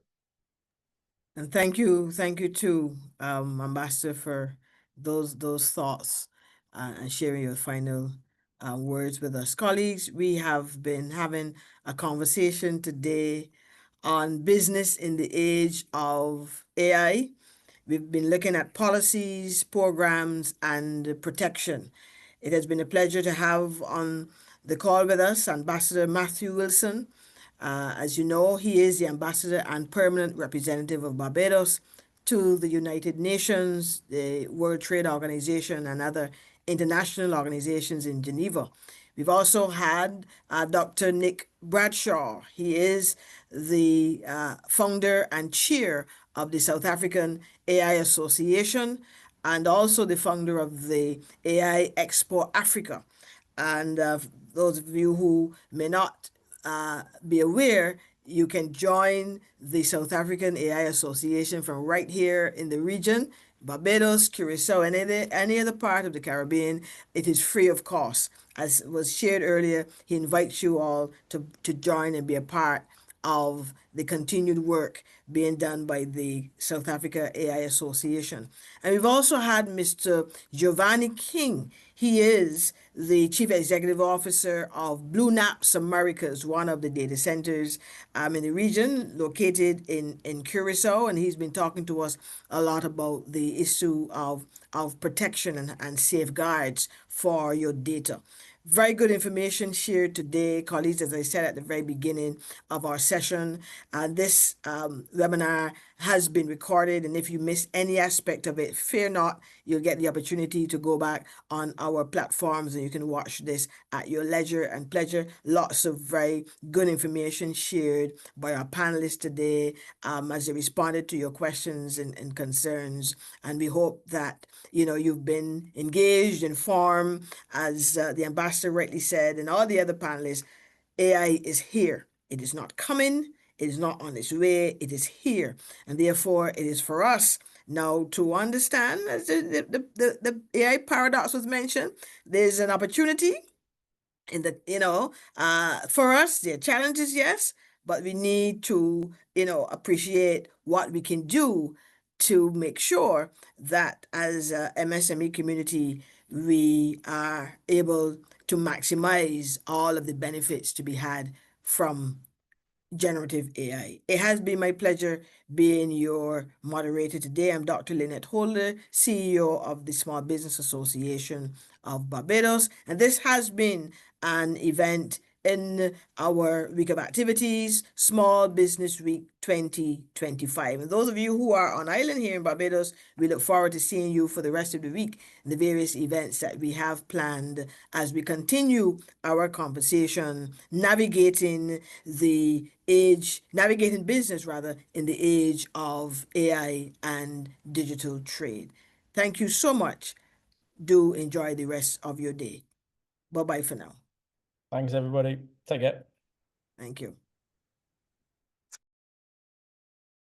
And thank you too, Ambassador, for those thoughts and sharing your final words with us. Colleagues, we have been having a conversation today on business in the age of AI. We've been looking at policies, programs, and protection. It has been a pleasure to have on the call with us Ambassador Matthew Wilson. As you know, he is the ambassador and permanent representative of Barbados to the United Nations, the World Trade Organization, and other international organizations in Geneva. We've also had Dr. Nick Bradshaw. He is the founder and chair of the South African AI Association and also the founder of the AI Expo Africa. And those of you who may not be aware, you can join the South African AI Association from right here in the region, Barbados, Curacao, and any other part of the Caribbean. It is free of cost. As was shared earlier, he invites you all to join and be a part of the continued work being done by the South Africa AI Association. And we've also had Mr. Giovanni King. He is the Chief Executive Officer of Blue Naps Americas, one of the data centers in the region located in Curacao. And he's been talking to us a lot about the issue of protection and safeguards for your data. Very good information shared today, colleagues, as I said at the very beginning of our session. This webinar has been recorded, and if you miss any aspect of it, fear not, you'll get the opportunity to go back on our platforms and you can watch this at your leisure and pleasure. Lots of very good information shared by our panelists today as they responded to your questions and concerns. And we hope that you've been engaged, informed, as the ambassador rightly said, and all the other panelists. AI is here. It is not coming. It is not on its way. It is here. And therefore, it is for us now to understand, as the AI paradox was mentioned, there's an opportunity in the, for us, there are challenges, yes, but we need to, appreciate what we can do to make sure that as a MSME community, we are able to maximize all of the benefits to be had from generative AI. It has been my pleasure being your moderator today. I'm Dr. Lynette Holder, CEO of the Small Business Association of Barbados, and this has been an event in our week of activities, Small Business Week 2025. And those of you who are on island here in Barbados, we look forward to seeing you for the rest of the week in the various events that we have planned as we continue our conversation, navigating business rather, in the age of AI and digital trade. Thank you so much. Do enjoy the rest of your day. Bye-bye for now. Thanks, everybody. Take care. Thank you.